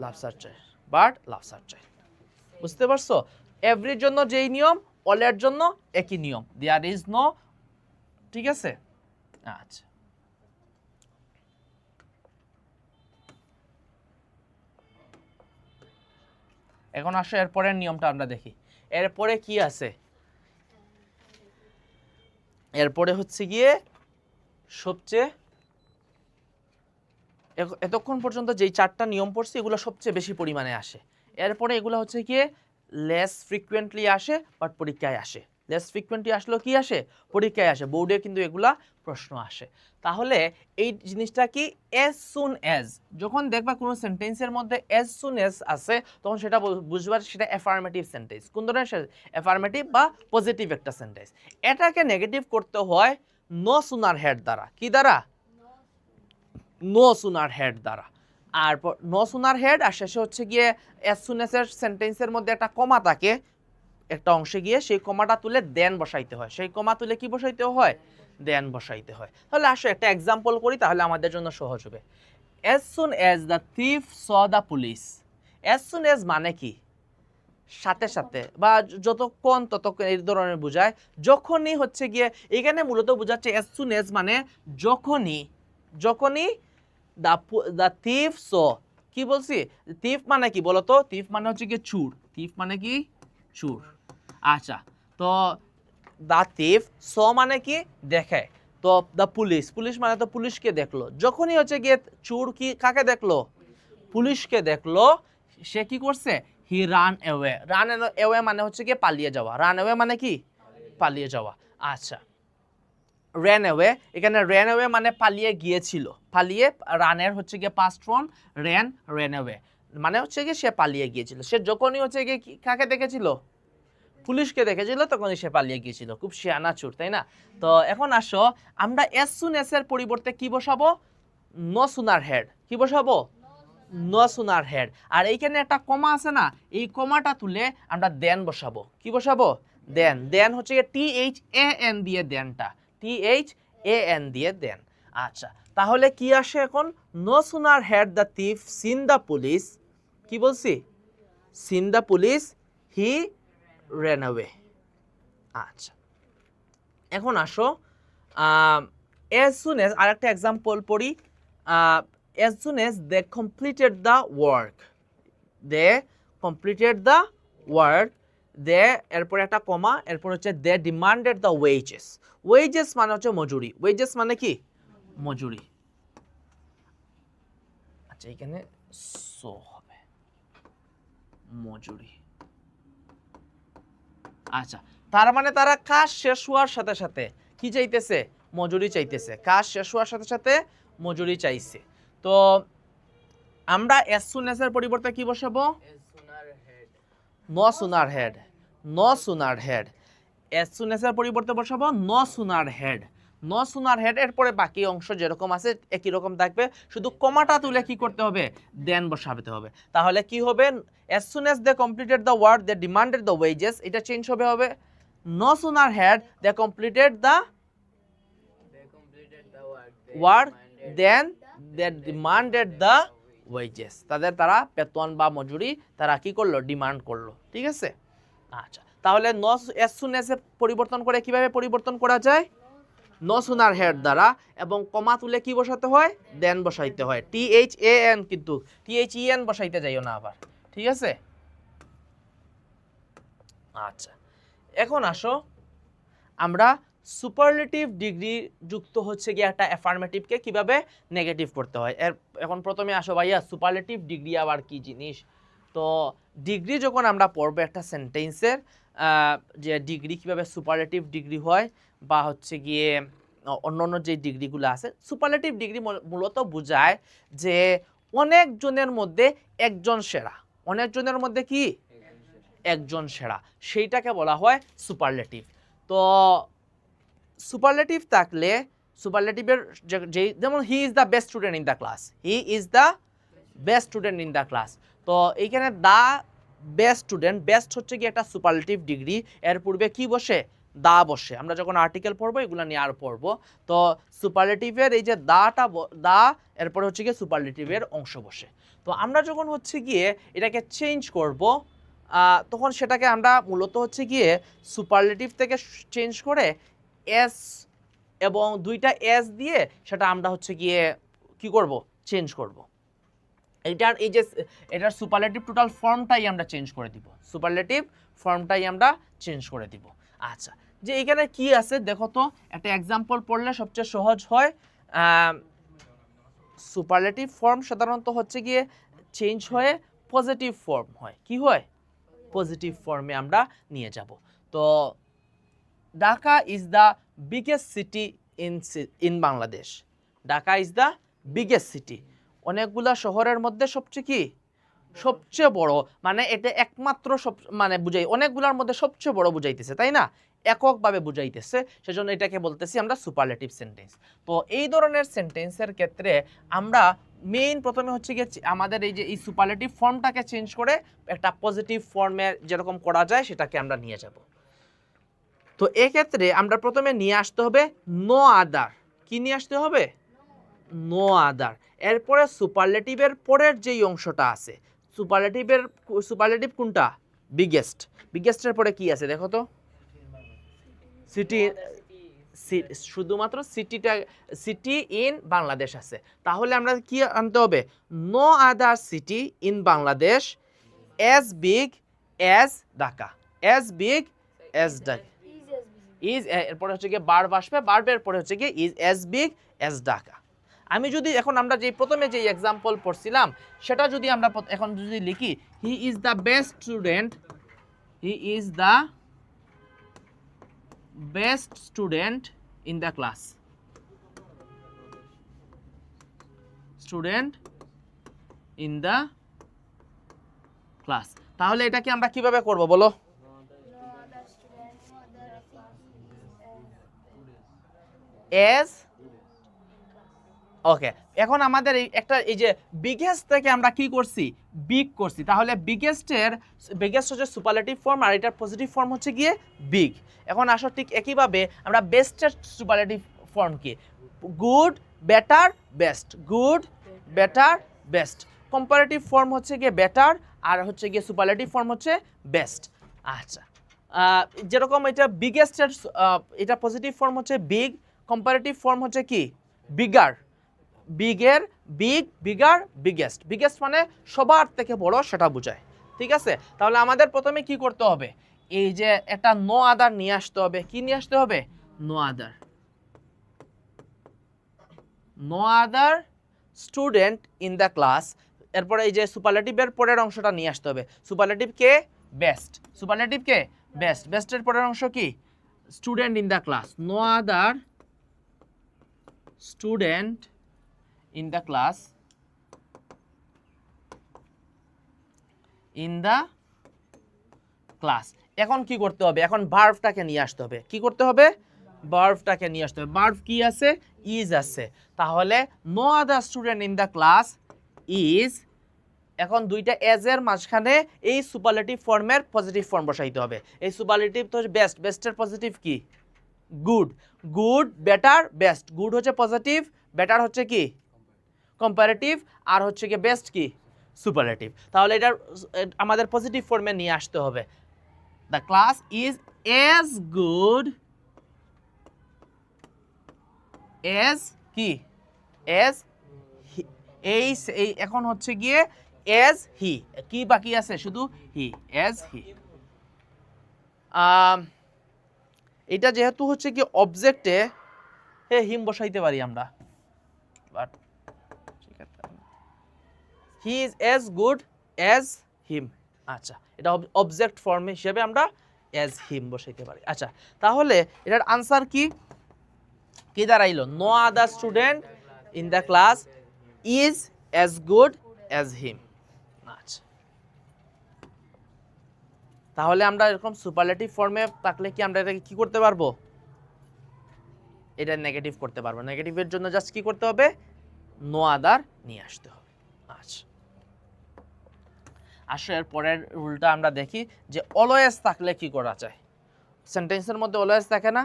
loves her child, but loves her child, বুঝতে পারছো? এভরির জন্য যেই নিয়ম অলের জন্য একই নিয়ম, দেয়ার ইজ নো, ঠিক আছে? আচ্ছা, এখন আসো এরপরের নিয়মটা আমরা দেখি। এরপরে কি আছে? এরপরে হচ্ছে গিয়ে সবচেয়ে এতক্ষণ পর্যন্ত যেই চারটা নিয়ম পড়ছি এগুলো সবচেয়ে বেশি পরিমাণে আসে। এরপরে এগুলো হচ্ছে গিয়ে লেস ফ্রিকুয়েন্টলি আসে, বাট পরীক্ষায় আসে। লেস ফ্রিকুয়েন্টলি আসলেও কি আসে? পরীক্ষায় আসে, বোর্ডে কিন্তু এগুলা প্রশ্ন আসে। তাহলে এই জিনিসটা কি? অ্যাজ সুন অ্যাজ, যখন দেখবা কোনো সেন্টেন্সের মধ্যে অ্যাজ সুন অ্যাজ আছে, তখন সেটা বুঝবার সেটা অ্যাফার্মেটিভ সেন্টেন্স। কোন ধরনের? অ্যাফার্মেটিভ বা পজিটিভ একটা সেন্টেন্স। এটাকে নেগেটিভ করতে হয় নো সুনার হেড দ্বারা। কি দ্বারা? নো সুনার হেড দ্বারা। আর নো সুনার হেড, আর শেষে হচ্ছে গিয়ে অ্যাজ সুন অ্যাজ এর সেন্টেন্সের মধ্যে একটা কমা থাকে একটা অংশে গিয়ে, সেই কমাটা তুলে দেন বসাইতে হয়, সেই কমা তুলে কি বসাইতে হয়? দেন বসাইতে হয়। তাহলে আসো একটা এক্সাম্পল করি, তাহলে আমাদের জন্য সহজ হবে। as soon as the thief saw the police, as soon as মানে কি সাথে সাথে বা যতক্ষণ ততক্ষণ এই ধরনের বোঝায়। যখনই হচ্ছে গিয়ে এখানে মূলত বোঝাচ্ছে as soon as মানে যখনই, যখনই the thief saw, কি বলছি thief মানে কি বলতো, thief মানে হচ্ছে কি চোর, thief মানে কি চোর। আচ্ছা, তো the thief saw মানে কি দেখে, তো the police, পুলিশ মানে তো পুলিশকে দেখলো। যখনই হচ্ছে গিয়ে চোর কি কাকে দেখলো, পুলিশকে দেখলো, সে কি করছে, he ran away, run away মানে হচ্ছে গিয়ে পালিয়ে যাওয়া, রান অ্যাওয়ে মানে কি পালিয়ে যাওয়া। আচ্ছা, ran away, এখানে ran away মানে পালিয়ে গিয়েছিল, পালিয়ে, রানের হচ্ছে গিয়ে পাস্ট ফর্ম, ran away মানে হচ্ছে গিয়ে সে পালিয়ে গিয়েছিল। সে যখনই হচ্ছে গিয়ে কাকে দেখেছিল, পুলিশকে দেখেছিল, তখনই সে পালিয়ে গিয়েছিল। খুব শিয়ানা চোর, তাই না? তো এখন আসো আমরা as soon as এর পরিবর্তে কি বসাবো, no sooner had, কি বসাবো, no sooner had। আর এইখানে একটা কমা আছে না, এই কমাটা তুলে আমরা দেন বসাবো। কি বসাবো, দেন। দেন হচ্ছে THAN দিয়ে দেনটা, THAN দিয়ে দেন। আচ্ছা, তাহলে কি আসে এখন, no sooner had the thief seen the police, কি বলছি, seen the police, he ran away। আচ্ছা, এখন আসো as soon as আরেকটা এক্সাম্পল পড়ি। as soon as they completed the work, they completed the work, they এরপর একটা কমা, এরপর হচ্ছে they demanded the wages, wages মানে হচ্ছে মজুরি, wages মানে কি মজুরি। আচ্ছা, এখানে সো হবে মজুরি। আচ্ছা, তার মানে তারা কাজ শেষ হওয়ার সাথে সাথে কি চাইতেছে, মজুরি চাইতেছে, কাজ শেষ হওয়ার সাথে সাথে মজুরি চাইছে। তো আমরা as soon as এর পরিবর্তে কি বসাবো, no sooner had, no sooner had, as soon as এর পরিবর্তে বসাবো no sooner had, no sooner had। এরপরে বাকি অংশ যেরকম আছে একই রকম থাকবে, শুধু কমাটা তুলে কি করতে হবে, দেন বসাতে হবে। তাহলে কি হবে, as soon as they completed the work they demanded the wages, এটা চেঞ্জ হবে no sooner had they completed the work then they demanded the wages, তারা বেতন বা মজুরি তারা কি করলো, ডিমান্ড করলো। ঠিক আছে? আচ্ছা, তাহলে no as soon as এর পরিবর্তন করে কিভাবে পরিবর্তন করা যায়, no sooner had দ্বারা, এবং কমা তুলে কি বসাতে হয়, দেন বসাইতে হয়, THAN, কিন্তু THEN বসাইতে যাইও না আবার। ঠিক আছে? আচ্ছা, এখন আসো আমরা সুপারলেটিভ ডিগ্রি যুক্ত হচ্ছে গিয়ে একটা অ্যাফার্মেটিভকে কিভাবে নেগেটিভ করতে হয়। এখন প্রথমে আসো ভাইয়া, সুপারলেটিভ ডিগ্রি আবার কি জিনিস। তো ডিগ্রি যখন আমরা পড়বো একটা সেন্টেন্সের, যে ডিগ্রি কিভাবে সুপারলেটিভ ডিগ্রি হয়, বা হচ্ছে গিয়ে অন্যান্য যে ডিগ্রিগুলো আছে, সুপারলেটিভ ডিগ্রি মূলত বোঝায় যে অনেকজনের মধ্যে একজন সেরা, অনেকজনের মধ্যে কি একজন সেরা, সেইটাকে বলা হয় সুপারলেটিভ। তো সুপারলেটিভ থাকলে, সুপারলেটিভের যেমন he is the best student in the class, he is the best student in the class. তো এইখানে দ্য বেস্ট স্টুডেন্ট, বেস্ট হচ্ছে কি একটা সুপারলেটিভ ডিগ্রি, এর পূর্বে কি বসে, দা বসে। আমরা যখন আর্টিকেল পড়বো এগুলো নিয়ে আর পড়বো। তো সুপারলেটিভের এই যে দাটা, দা এরপরে হচ্ছে গিয়ে সুপারলেটিভের অংশ বসে। তো আমরা যখন হচ্ছে গিয়ে এটাকে চেঞ্জ করব, তখন সেটাকে আমরা মূলত হচ্ছে গিয়ে সুপারলেটিভ থেকে চেঞ্জ করে এস এবং দুইটা এস দিয়ে সেটা আমরা হচ্ছে গিয়ে কি করব, চেঞ্জ করব। এটার এই যে এটার সুপারলেটিভ টোটাল ফর্মটাই আমরা চেঞ্জ করে দিব, সুপারলেটিভ ফর্মটাই আমরা চেঞ্জ করে দিব। আচ্ছা, যে এখানে কি আছে দেখো তো, একটা এক্সাম্পল পড়লে সবচেয়ে সহজ হয়। সুপারলেটিভ ফর্ম সাধারণত হচ্ছে গিয়ে চেঞ্জ হয়ে পজিটিভ ফর্ম হয়, কি হয়, পজিটিভ ফর্মে আমরা নিয়ে যাব। তো Dhaka is the biggest city in Bangladesh, Dhaka is the biggest city, অনেকগুলা শহরের মধ্যে সবচেয়ে বড়, মানে এটা একমাত্র মানে বুঝাই, অনেকগুলোর মধ্যে সবচেয়ে বড় বুঝাইতেছে, তাই না, এককভাবে বুঝাইতেছে, সেজন্য এটাকে বলতেছি আমরা সুপারলেটিভ সেন্টেন্স। তো এই ধরনের সেন্টেন্সের ক্ষেত্রে আমরা মেইন প্রথমে হচ্ছে গিয়ে আমাদের এই যে এই সুপারলেটিভ ফর্মটাকে চেঞ্জ করে একটা পজিটিভ ফর্মে যেরকম করা যায় সেটাকে আমরা নিয়ে যাব। তো এক্ষেত্রে আমরা প্রথমে নিয়ে আসতে হবে নো আদার, কি নিয়ে আসতে হবে, নো আদার। এরপরে সুপারলেটিভের পরের যেই অংশটা আছে, সুপারলেটিভ কোনটা? বিগেস্ট। বিগেস্টের পরে কি আছে দেখো তো? সিটি। শুধুমাত্র সিটি ইন বাংলাদেশ আছে। তাহলে আমরা কি আনতে হবে? No other city in Bangladesh as big as Dhaka, as big as Dhaka. Is এরপরে হচ্ছে গিয়ে বার্ব আসবে, বার্বের পরে হচ্ছে গিয়ে is as big as Dhaka. আমি যদি এখন আমরা যে প্রথমে যে এক্সাম্পল পড়ছিলাম সেটা যদি আমরা এখন যদি লিখি, he is the best student, he is the best student in the class, student in the class. তাহলে এটাকে আমরা কিভাবে করব বলো? এস। ওকে, এখন আমাদের এই যে বিগেস্ট থেকে আমরা কি করছি? বিগ করছি। তাহলে বিগেস্ট হচ্ছে সুপারলেটিভ ফর্ম আর এটার পজিটিভ ফর্ম হচ্ছে গিয়ে বিগ। এখন আসো ঠিক একইভাবে আমরা বেস্টের সুপারলেটিভ ফর্ম কি? Good, better, best. Good, better, best. Comparative form হচ্ছে গিয়ে বেটার আর হচ্ছে গিয়ে সুপারলেটিভ ফর্ম হচ্ছে বেস্ট। আচ্ছা, যেরকম এটা বিগেস্টের এটা পজিটিভ ফর্ম হচ্ছে বিগ, কম্পারেটিভ ফর্ম হচ্ছে কি? বিগার। বিগের বিগ, বিগার, বিগেস্ট। বিগেস্ট মানে সবার থেকে বড়, সেটা বোঝায়। ঠিক আছে, তাহলে আমাদের প্রথমে কি করতে হবে? এই যে একটা নো আদার নিয়ে আসতে হবে। কি নিয়ে আসতে হবে? No other. No other student in the class. এরপরে এই যে সুপারলেটিভের পরের অংশটা নিয়ে আসতে হবে। সুপারলেটিভ কে? বেস্ট। সুপারলেটিভ কে? বেস্ট। বেস্টের পরের অংশ কি? Student in the class. No other student in the class, in the class। এখন কি করতে হবে? এখন ভার্বটাকে নিয়ে আসতে হবে। কি করতে হবে? ভার্বটাকে নিয়ে আসতে হবে। ভার্ব কি আছে? ইজ আছে। তাহলে no other student in the class is, এখন দুইটা এজ এর মাঝখানে এই সুপারলেটিভ ফর্মের পজিটিভ ফর্ম বসাইতে হবে। এই সুপারলেটিভ তো হচ্ছে বেস্ট, বেস্টের পজিটিভ কি? Good. Good, better, best. Good হচ্ছে পজিটিভ, বেটার হচ্ছে কি? কম্পারেটিভ, আর হচ্ছে কি বেস্ট কি? সুপারলেটিভ। তাহলে এটা আমাদের পজিটিভ ফর্মে নিয়ে আসতে হবে। The class is as good age কি? এজ এই এখন হচ্ছে গিয়ে এজ হি। কি বাকি আছে? শুধু হি। এজ হি। এটা যেহেতু হচ্ছে কি অবজেক্টে, হিম বসাইতে পারি আমরা, but he is as good as him. আচ্ছা, এটা অবজেক্ট ফর্ম হিসেবে আমরা এজ হিম বসাইতে পারি। আচ্ছা, তাহলে এটার আনসার কি? কি দাঁড়াইলো? No other student in the class is as good as him. আচ্ছা, তাহলে আমরা এরকম সুপারলেটিভ ফর্মে থাকলে কি আমরা এটাকে কি করতে পারবো? এটা নেগেটিভ করতে পারবো। নেগেটিভের জন্য জাস্ট কি করতে হবে? নো আদার নিয়ে আসতে হবে। আচ্ছা, আসলে এর পরের রুলটা আমরা দেখি যে অলওয়েজ থাকলে কি করা যায়। সেন্টেন্সের মধ্যে অলওয়েজ থাকে না?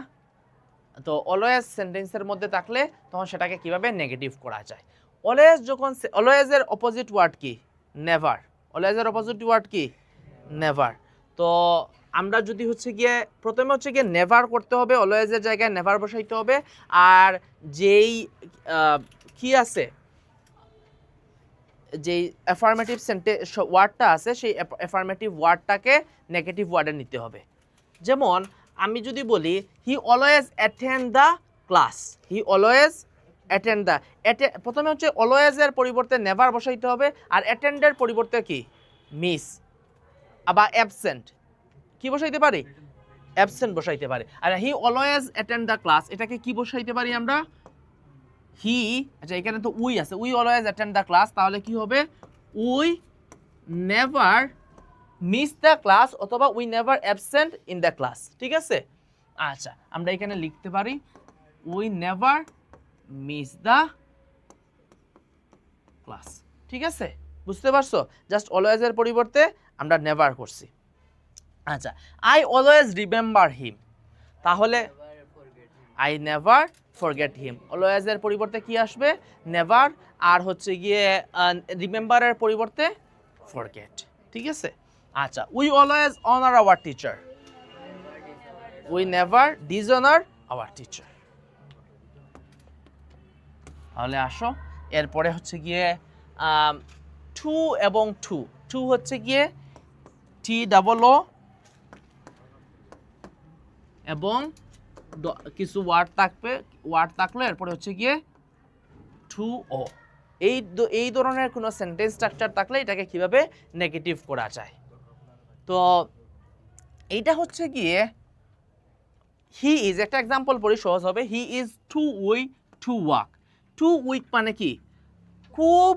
তো অলওয়েজ সেন্টেন্সের মধ্যে থাকলে তখন সেটাকে কিভাবে নেগেটিভ করা যায়। অলওয়েজ যখন, অলওয়েজের অপোজিট ওয়ার্ড কি? নেভার। অলওয়েজের অপোজিট ওয়ার্ড কি? নেভার। তো আমরা যদি হচ্ছে গিয়ে প্রথমে হচ্ছে গিয়ে নেভার করতে হবে, অলওয়েজের জায়গায় নেভার বসাইতে হবে। আর যেই কি আছে, যেই অ্যাফার্মেটিভ ওয়ার্ডটা আছে সেই অ্যাফার্মেটিভ ওয়ার্ডটাকে নেগেটিভ ওয়ার্ডে নিতে হবে। যেমন আমি যদি বলি হি always attend the class, he always attend the, প্রথমে হচ্ছে অলওয়েজের পরিবর্তে নেভার বসাইতে হবে, আর অ্যাটেন্ডের পরিবর্তে কি? মিস। আবার অ্যাবসেন্ট কি বসাইতে পারি? অ্যাবসেন্ট বসাইতে পারি। আর he always attend the class, এটাকে কি বসাইতে পারি আমরা? হি, আচ্ছা এখানে তো উই আছে, we always attend the class, তাহলে কি হবে? We never miss the class, অথবা we never absent in the class. ঠিক আছে, আচ্ছা আমরা এখানে লিখতে পারি we never miss the class. ঠিক আছে, বুঝতে পারছো? জাস্ট অলওয়েজের পরিবর্তে আমরা নেভার করছি। আচ্ছা, আই অলওয়েজ রিমেম্বার হিম, তাহলে I never forget him. Always এর পরিবর্তে কি আসবে? নেভার। আর হচ্ছে গিয়ে রিমেম্বারের পরিবর্তে ফরগেট। ঠিক আছে? আচ্ছা, we always honour hour teacher, we never dishonour our teacher. তাহলে আসো, এরপরে হচ্ছে গিয়ে টু এবং টু। টু হচ্ছে গিয়ে টি ডাবল ও এবং কিছু ওয়ার্ড থাকলে এরপরে হচ্ছে গিয়ে টু ও। এই ধরনের কোনো সেন্টেন্স স্ট্রাকচার থাকলে এটাকে কিভাবে নেগেটিভ করা যায়। তো এইটা হচ্ছে গিয়ে হি ইজ, একটা এক্সাম্পল পড়ি সহজ হবে। He is too weak to walk. Too weak মানে কি? খুব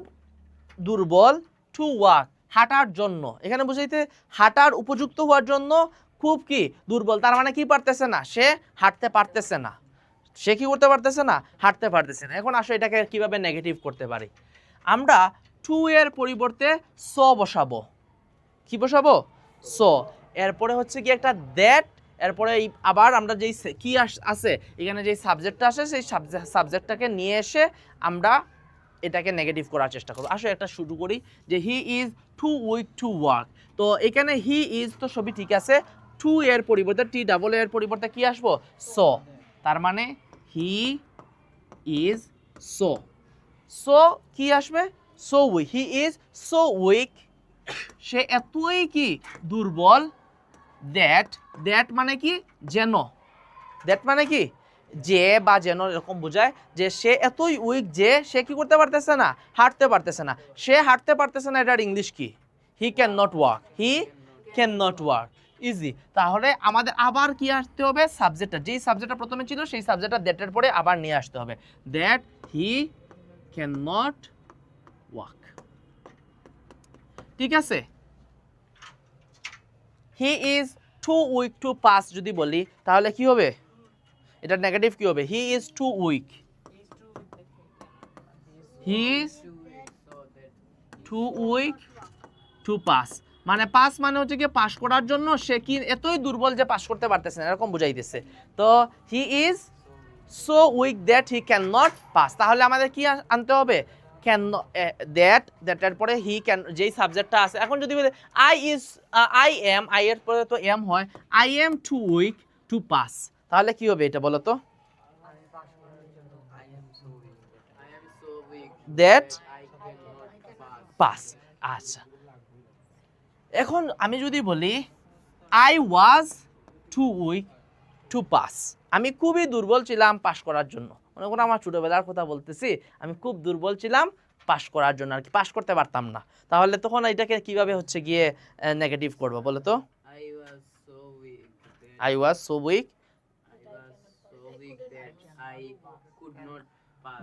দুর্বল। টু ওয়াক হাঁটার জন্য, এখানে বুঝাইতে হাঁটার উপযুক্ত হওয়ার জন্য খুব কি দুর্বল, তার মানে কি পারতেছে না, সে হাঁটতে পারতেছে না। সে কি করতে পারতেছে না? হাঁটতে পারতেছে না। এখন আসো এটাকে কিভাবে নেগেটিভ করতে পারি। আমরা টু এর পরিবর্তে স বসাবো। কি বসাবো? স। এরপরে হচ্ছে কি একটা দ্যাট, এরপরে আবার আমরা যেই কি আছে এখানে যেই সাবজেক্টটা আসে সেই সাবজেক্টটাকে নিয়ে এসে আমরা এটাকে নেগেটিভ করার চেষ্টা করবো। আসো একটা শুরু করি যে he is too weak to work. তো এখানে হি ইজ তো সবই ঠিক আছে, টু এর পরিবর্তে টি ডাবল এর পরিবর্তে কি আসবো? সো। তার মানে হি ইজ সো। সো কি আসবে? So weak. He is so weak, সে এতই কি দুর্বল। দ্যাট, দ্যাট মানে কি? যেন। দ্যাট মানে কি? যে বা যেন, এরকম বোঝায় যে সে এতই উইক যে সে কি করতে পারতেছে না? হাঁটতে পারতেছে না। সে হাঁটতে পারতেছে না, এটার ইংলিশ কি? হি can not walk. He can not walk. Easy. তাহলে আমাদের আবার কি আসতে হবে? সাবজেক্টটা, যেই সাবজেক্টটা প্রথমে ছিল সেই সাবজেক্টটা দ্যাটের পরে আবার নিয়ে আসতে হবে। That he can not walk. ঠিক আছে? He is too weak to pass যদি বলি তাহলে কি হবে? এটা নেগেটিভ কি হবে? He is too weak. He is too weak to pass. মানে পাস মানে হচ্ছে কি পাস করার জন্য সে কি এতই দুর্বল যে পাস করতে পারতেছে না, এরকম বুঝাইতেছে। তো হি is so weak that he can not pass. তাহলে আমাদের কি আনতে হবে? ক্যান দ্যাটের পরে হি ক্যান, যেই সাবজেক্টটা আছে। এখন যদি বলি আই এম, আই এর পরে তো এম হয়, I am too weak to pass, তাহলে কি হবে এটা বলো তো? That pass. আচ্ছা, এখন আমি যদি বলি I was too weak to pass, আমি খুবই দুর্বল ছিলাম পাস করার জন্য। মনে করো আমার ছোটবেলার কথা বলতেছি, আমি খুব দুর্বল ছিলাম পাস করার জন্য, আর কি পাস করতে পারতাম না। তাহলে তখন এটাকে কিভাবে হচ্ছে গিয়ে নেগেটিভ করবো বলো তো? I was so week.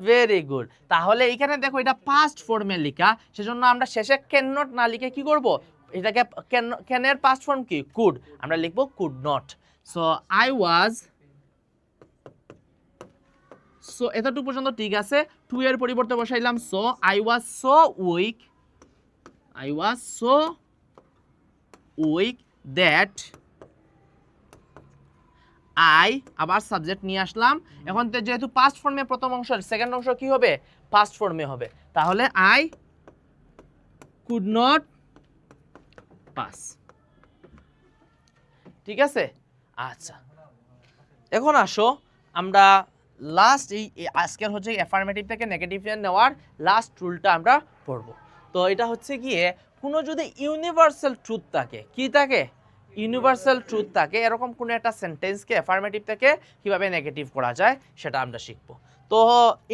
Very good. তাহলে এখানে দেখো এটা পাস্ট ফর্মে লেখা, সেজন্য আমরা শেষে ক্যান নট না লিখে কি করব? এটাকে ক্যানের পাস্ট ফর্ম কি? কুড। আমরা লিখব could not. So I was, so এতটুকু পর্যন্ত ঠিক আছে। টু এর পরিবর্তে বসাইলাম so. I was so weak, I was so weak that I, আবার সাবজেক্ট নিয়ে আসলাম। এখন যেহেতু পাস্ট ফর্মে প্রথম অংশ, সেকেন্ড অংশ কি হবে? পাস্ট ফর্মে হবে। তাহলে আই কুড নট পাস। ঠিক আছে? আচ্ছা, এখন আসো আমরা লাস্ট এই আজকের হচ্ছে অ্যাফার্মেটিভ থেকে নেগেটিভে নেওয়ার লাস্ট রুলটা আমরা পড়ব। তো এটা হচ্ছে গিয়ে কোনো যদি ইউনিভার্সাল ট্রুথ থাকে, কি থাকে? ইউনিভার্সাল ট্রুথ থাকে, এরকম কোনো একটা সেন্টেন্সকে অ্যাফার্মেটিভ থেকে কিভাবে নেগেটিভ করা যায় সেটা আমরা শিখব। তো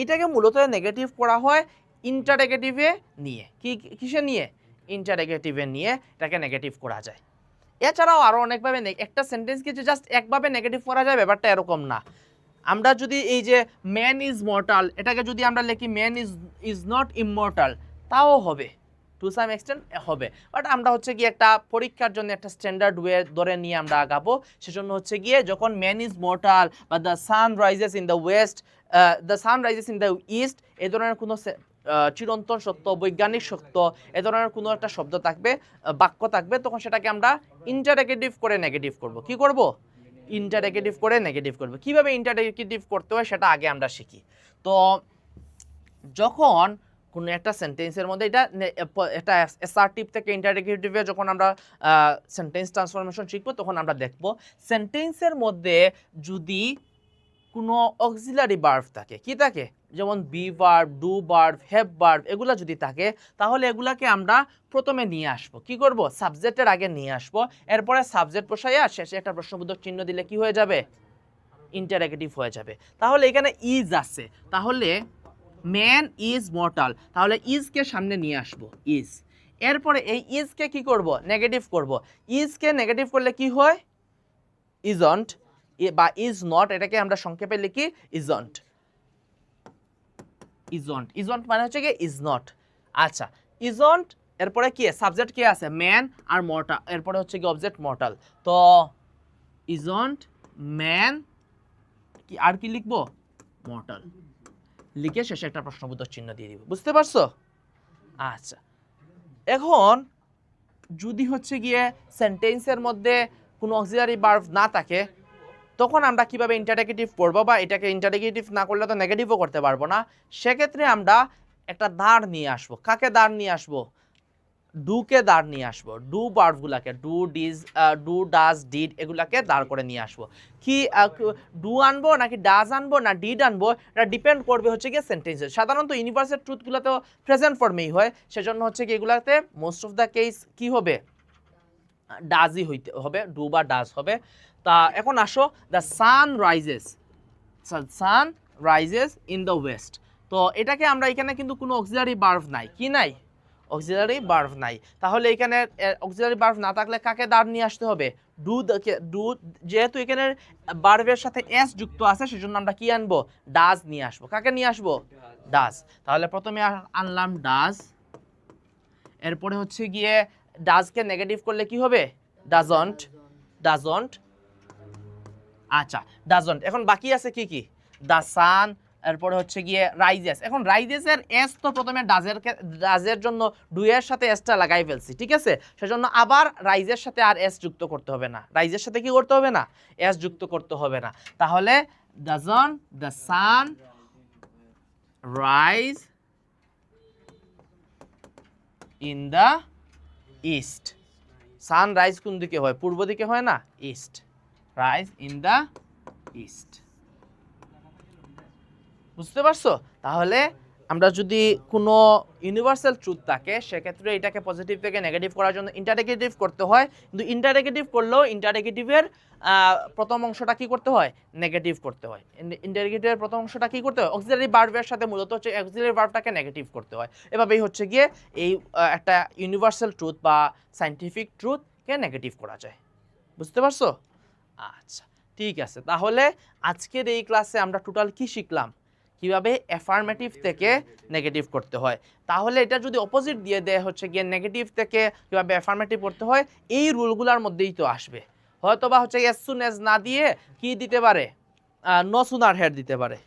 এটাকে মূলত নেগেটিভ করা হয় ইন্টারনেগেটিভে নিয়ে। কিসে নিয়ে? ইন্টারনেগেটিভে নিয়ে এটাকে নেগেটিভ করা যায়। এছাড়াও আরও অনেকভাবে, একটা সেন্টেন্সকে যে জাস্ট একভাবে নেগেটিভ করা যায় ব্যাপারটা এরকম না। আমরা যদি এই যে ম্যান ইজ মর্টাল, এটাকে যদি আমরা লিখি ম্যান ইজ নট ইমমর্টাল, তাও হবে, টু সাম এক্সটেন্ট হবে। বাট আমরা হচ্ছে গিয়ে একটা পরীক্ষার জন্য একটা স্ট্যান্ডার্ড ওয়ে ধরে নিয়ে আমরা আগাবো। সেজন্য হচ্ছে গিয়ে যখন ম্যান ইজ মর্টাল বা the sun rises in the West, the sun rises in the east, এই ধরনের কোনো চিরন্তন সত্য, বৈজ্ঞানিক সত্য, এ ধরনের কোনো একটা শব্দ থাকবে, বাক্য থাকবে, তখন সেটাকে আমরা ইন্টারনেগেটিভ করে নেগেটিভ করব। কি করব? ইন্টারনেগেটিভ করে নেগেটিভ করবে। কিভাবে ইন্টারনেগেটিভ করতে হয় সেটা আগে আমরা শিখি। তো যখন কোনো একটা সেন্টেন্সের মধ্যে এটা অ্যাসার্টিভ থেকে ইন্টারনেগেটিভে যখন আমরা সেন্টেন্স ট্রান্সফরমেশন শিখবো তখন আমরা দেখব সেন্টেন্সের মধ্যে যদি কোনো অক্সিলারি ভার্ব থাকে, কি থাকে, যেমন be verb, do verb, have verb, এগুলা যদি থাকে তাহলে এগুলাকে আমরা প্রথমে নিয়ে আসবো। কি করব? সাবজেক্টের আগে নিয়ে আসবো, এরপরে সাবজেক্ট বসাইয়া শেষে একটা প্রশ্নবোধক চিহ্ন দিলে কি হয়ে যাবে? ইন্টারনেগেটিভ হয়ে যাবে। তাহলে এখানে ইজ আছে, তাহলে ম্যান ইজ মর্টাল, তাহলে ইজকে সামনে নিয়ে আসবো, ইজ। এরপরে এই ইজকে কি করব? নেগেটিভ করব। ইজকে নেগেটিভ করলে কি হয়? ইজন্ট বা ইজ নট, এটাকে আমরা সংক্ষেপে লিখি ইজন্ট। ইজন্ট, ইজন্ট মানে হচ্ছে কি ইজ নট। আচ্ছা, ইজন্ট এরপরে কি সাবজেক্ট কি আছে? ম্যান আর মর্টাল, এরপরে হচ্ছে কি অবজেক্ট মর্টাল। তো ইজন্ট ম্যান কি আর কি লিখবো? মর্টাল। লিখে শেষে একটা প্রশ্নবোধক চিহ্ন দিয়ে দিব। বুঝতে পারছো? আচ্ছা, এখন যদি হচ্ছে গিয়ে সেন্টেন্সের মধ্যে কোনো অক্সিলারি ভার্ব না থাকে তখন আমরা কিভাবে ইন্টারনেগেটিভ করব, বা এটাকে ইন্টারনেগেটিভ না করলে তো নেগেটিভও করতে পারবো না। সেক্ষেত্রে আমরা একটা দাঁড় নিয়ে আসবো। কাকে দাঁড় নিয়ে আসবো? ডুকে দাঁড় নিয়ে আসবো। ডু ভার্বগুলাকে, ডু ডাজ ডিড এগুলাকে দাঁড় করে নিয়ে আসবো। কি ডু আনবো নাকি ডাজ আনবো না ডিড আনবো, এটা ডিপেন্ড করবে হচ্ছে গিয়ে সেন্টেন্সে। সাধারণত ইউনিভার্সাল ট্রুথগুলো তো প্রেজেন্ট ফর্মেই হয়, সেজন্য হচ্ছে কি এগুলাতে মোস্ট অফ দ্য কেস কি হবে? ডাজই হইতে হবে, ডু বা ডাজ হবে। তা এখন আসো, the sun rises, sun rises in the West. তো এটাকে আমরা এখানে কিন্তু কোনো অক্সিলারি ভার্ব নাই, কি নাই? অক্সিলারি ভার্ব নাই। তাহলে এখানে অক্সিলারি ভার্ব না থাকলে কাকে দাঁড় নিয়ে আসতে হবে? ডু, যেহেতু এখানে ভার্বের সাথে এস যুক্ত আছে সেজন্য আমরা কি আনবো? ডাজ নিয়ে আসবো। কাকে নিয়ে আসবো? ডাজ। তাহলে প্রথমে আনলাম ডাজ, এরপরে হচ্ছে গিয়ে ডাজকে নেগেটিভ করলে কি হবে? Doesn't, doesn't. আচ্ছা, ডাজন্ট। এখন বাকি আছে কি কি? দ্য সান, এরপরে হচ্ছে গিয়ে রাইজেস। এখন রাইজেসের এস তো প্রথমে ডাজের জন্য ডু এর সাথে এসটা লাগাই ফেলছি, ঠিক আছে? সেজন্য আবার রাইজের সাথে আর এস যুক্ত করতে হবে না। রাইজের সাথে কি করতে হবে না? এস যুক্ত করতে হবে না। তাহলে doesn't the sun rise in the east. Sun rise কোন দিকে হয়? পূর্ব দিকে হয় না? East. Rise in the east. বুঝতে পারছো? তাহলে আমরা যদি কোনো ইউনিভার্সাল ট্রুথ থাকে সেক্ষেত্রে এটাকে পজিটিভ থেকে নেগেটিভ করার জন্য ইন্টারনেগেটিভ করতে হয়, কিন্তু ইন্টারনেগেটিভ করলেও ইন্টারনেগেটিভের প্রথম অংশটা কি করতে হয়? নেগেটিভ করতে হয়। ইন্টারনেগেটিভের প্রথম অংশটা কি করতে হয়? অক্সিলারি ভার্বের সাথে মূলত হচ্ছে অক্সিলারি ভার্বটাকে নেগেটিভ করতে হয়। এভাবেই হচ্ছে গিয়ে এই একটা ইউনিভার্সাল ট্রুথ বা সায়েন্টিফিক ট্রুথকে নেগেটিভ করা যায়। বুঝতে পারছো? আচ্ছা, ঠিক আছে। তাহলে আজকের এই ক্লাসে আমরা টোটাল কি শিখলাম? কিভাবে অ্যাফার্মেটিভ থেকে নেগেটিভ করতে হয়। তাহলে এটা যদি অপোজিট দিয়ে দেয় হচ্ছে গিয়ে নেগেটিভ থেকে কিভাবে অ্যাফার্মেটিভ করতে হয়, এই রুলগুলোর মধ্যেই তো আসবে। হয়তো বা হচ্ছে অ্যাজ সুন অ্যাজ না দিয়ে কি দিতে পারে? নো সুনার হেড দিতে পারে।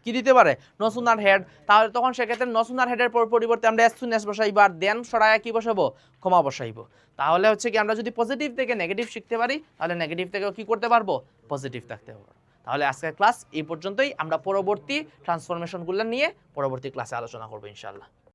কি দিতে পারে? No sooner had. তাহলে তখন সেক্ষেত্রে নো সুনার হেডের পরিবর্তে আমরা অ্যাজ সুন অ্যাজ বসাইবো, আর দেন সরায়া কি বসাবো? কমা বসাইবো। তাহলে হচ্ছে কি আমরা যদি পজিটিভ থেকে নেগেটিভ শিখতে পারি তাহলে নেগেটিভ থেকেও কি করতে পারবো? পজিটিভ থাকতে পারবো। তাহলে আজকের ক্লাস এই পর্যন্তই। আমরা পরবর্তী ট্রান্সফরমেশনগুলো নিয়ে পরবর্তী ক্লাসে আলোচনা করবো ইনশাআল্লাহ।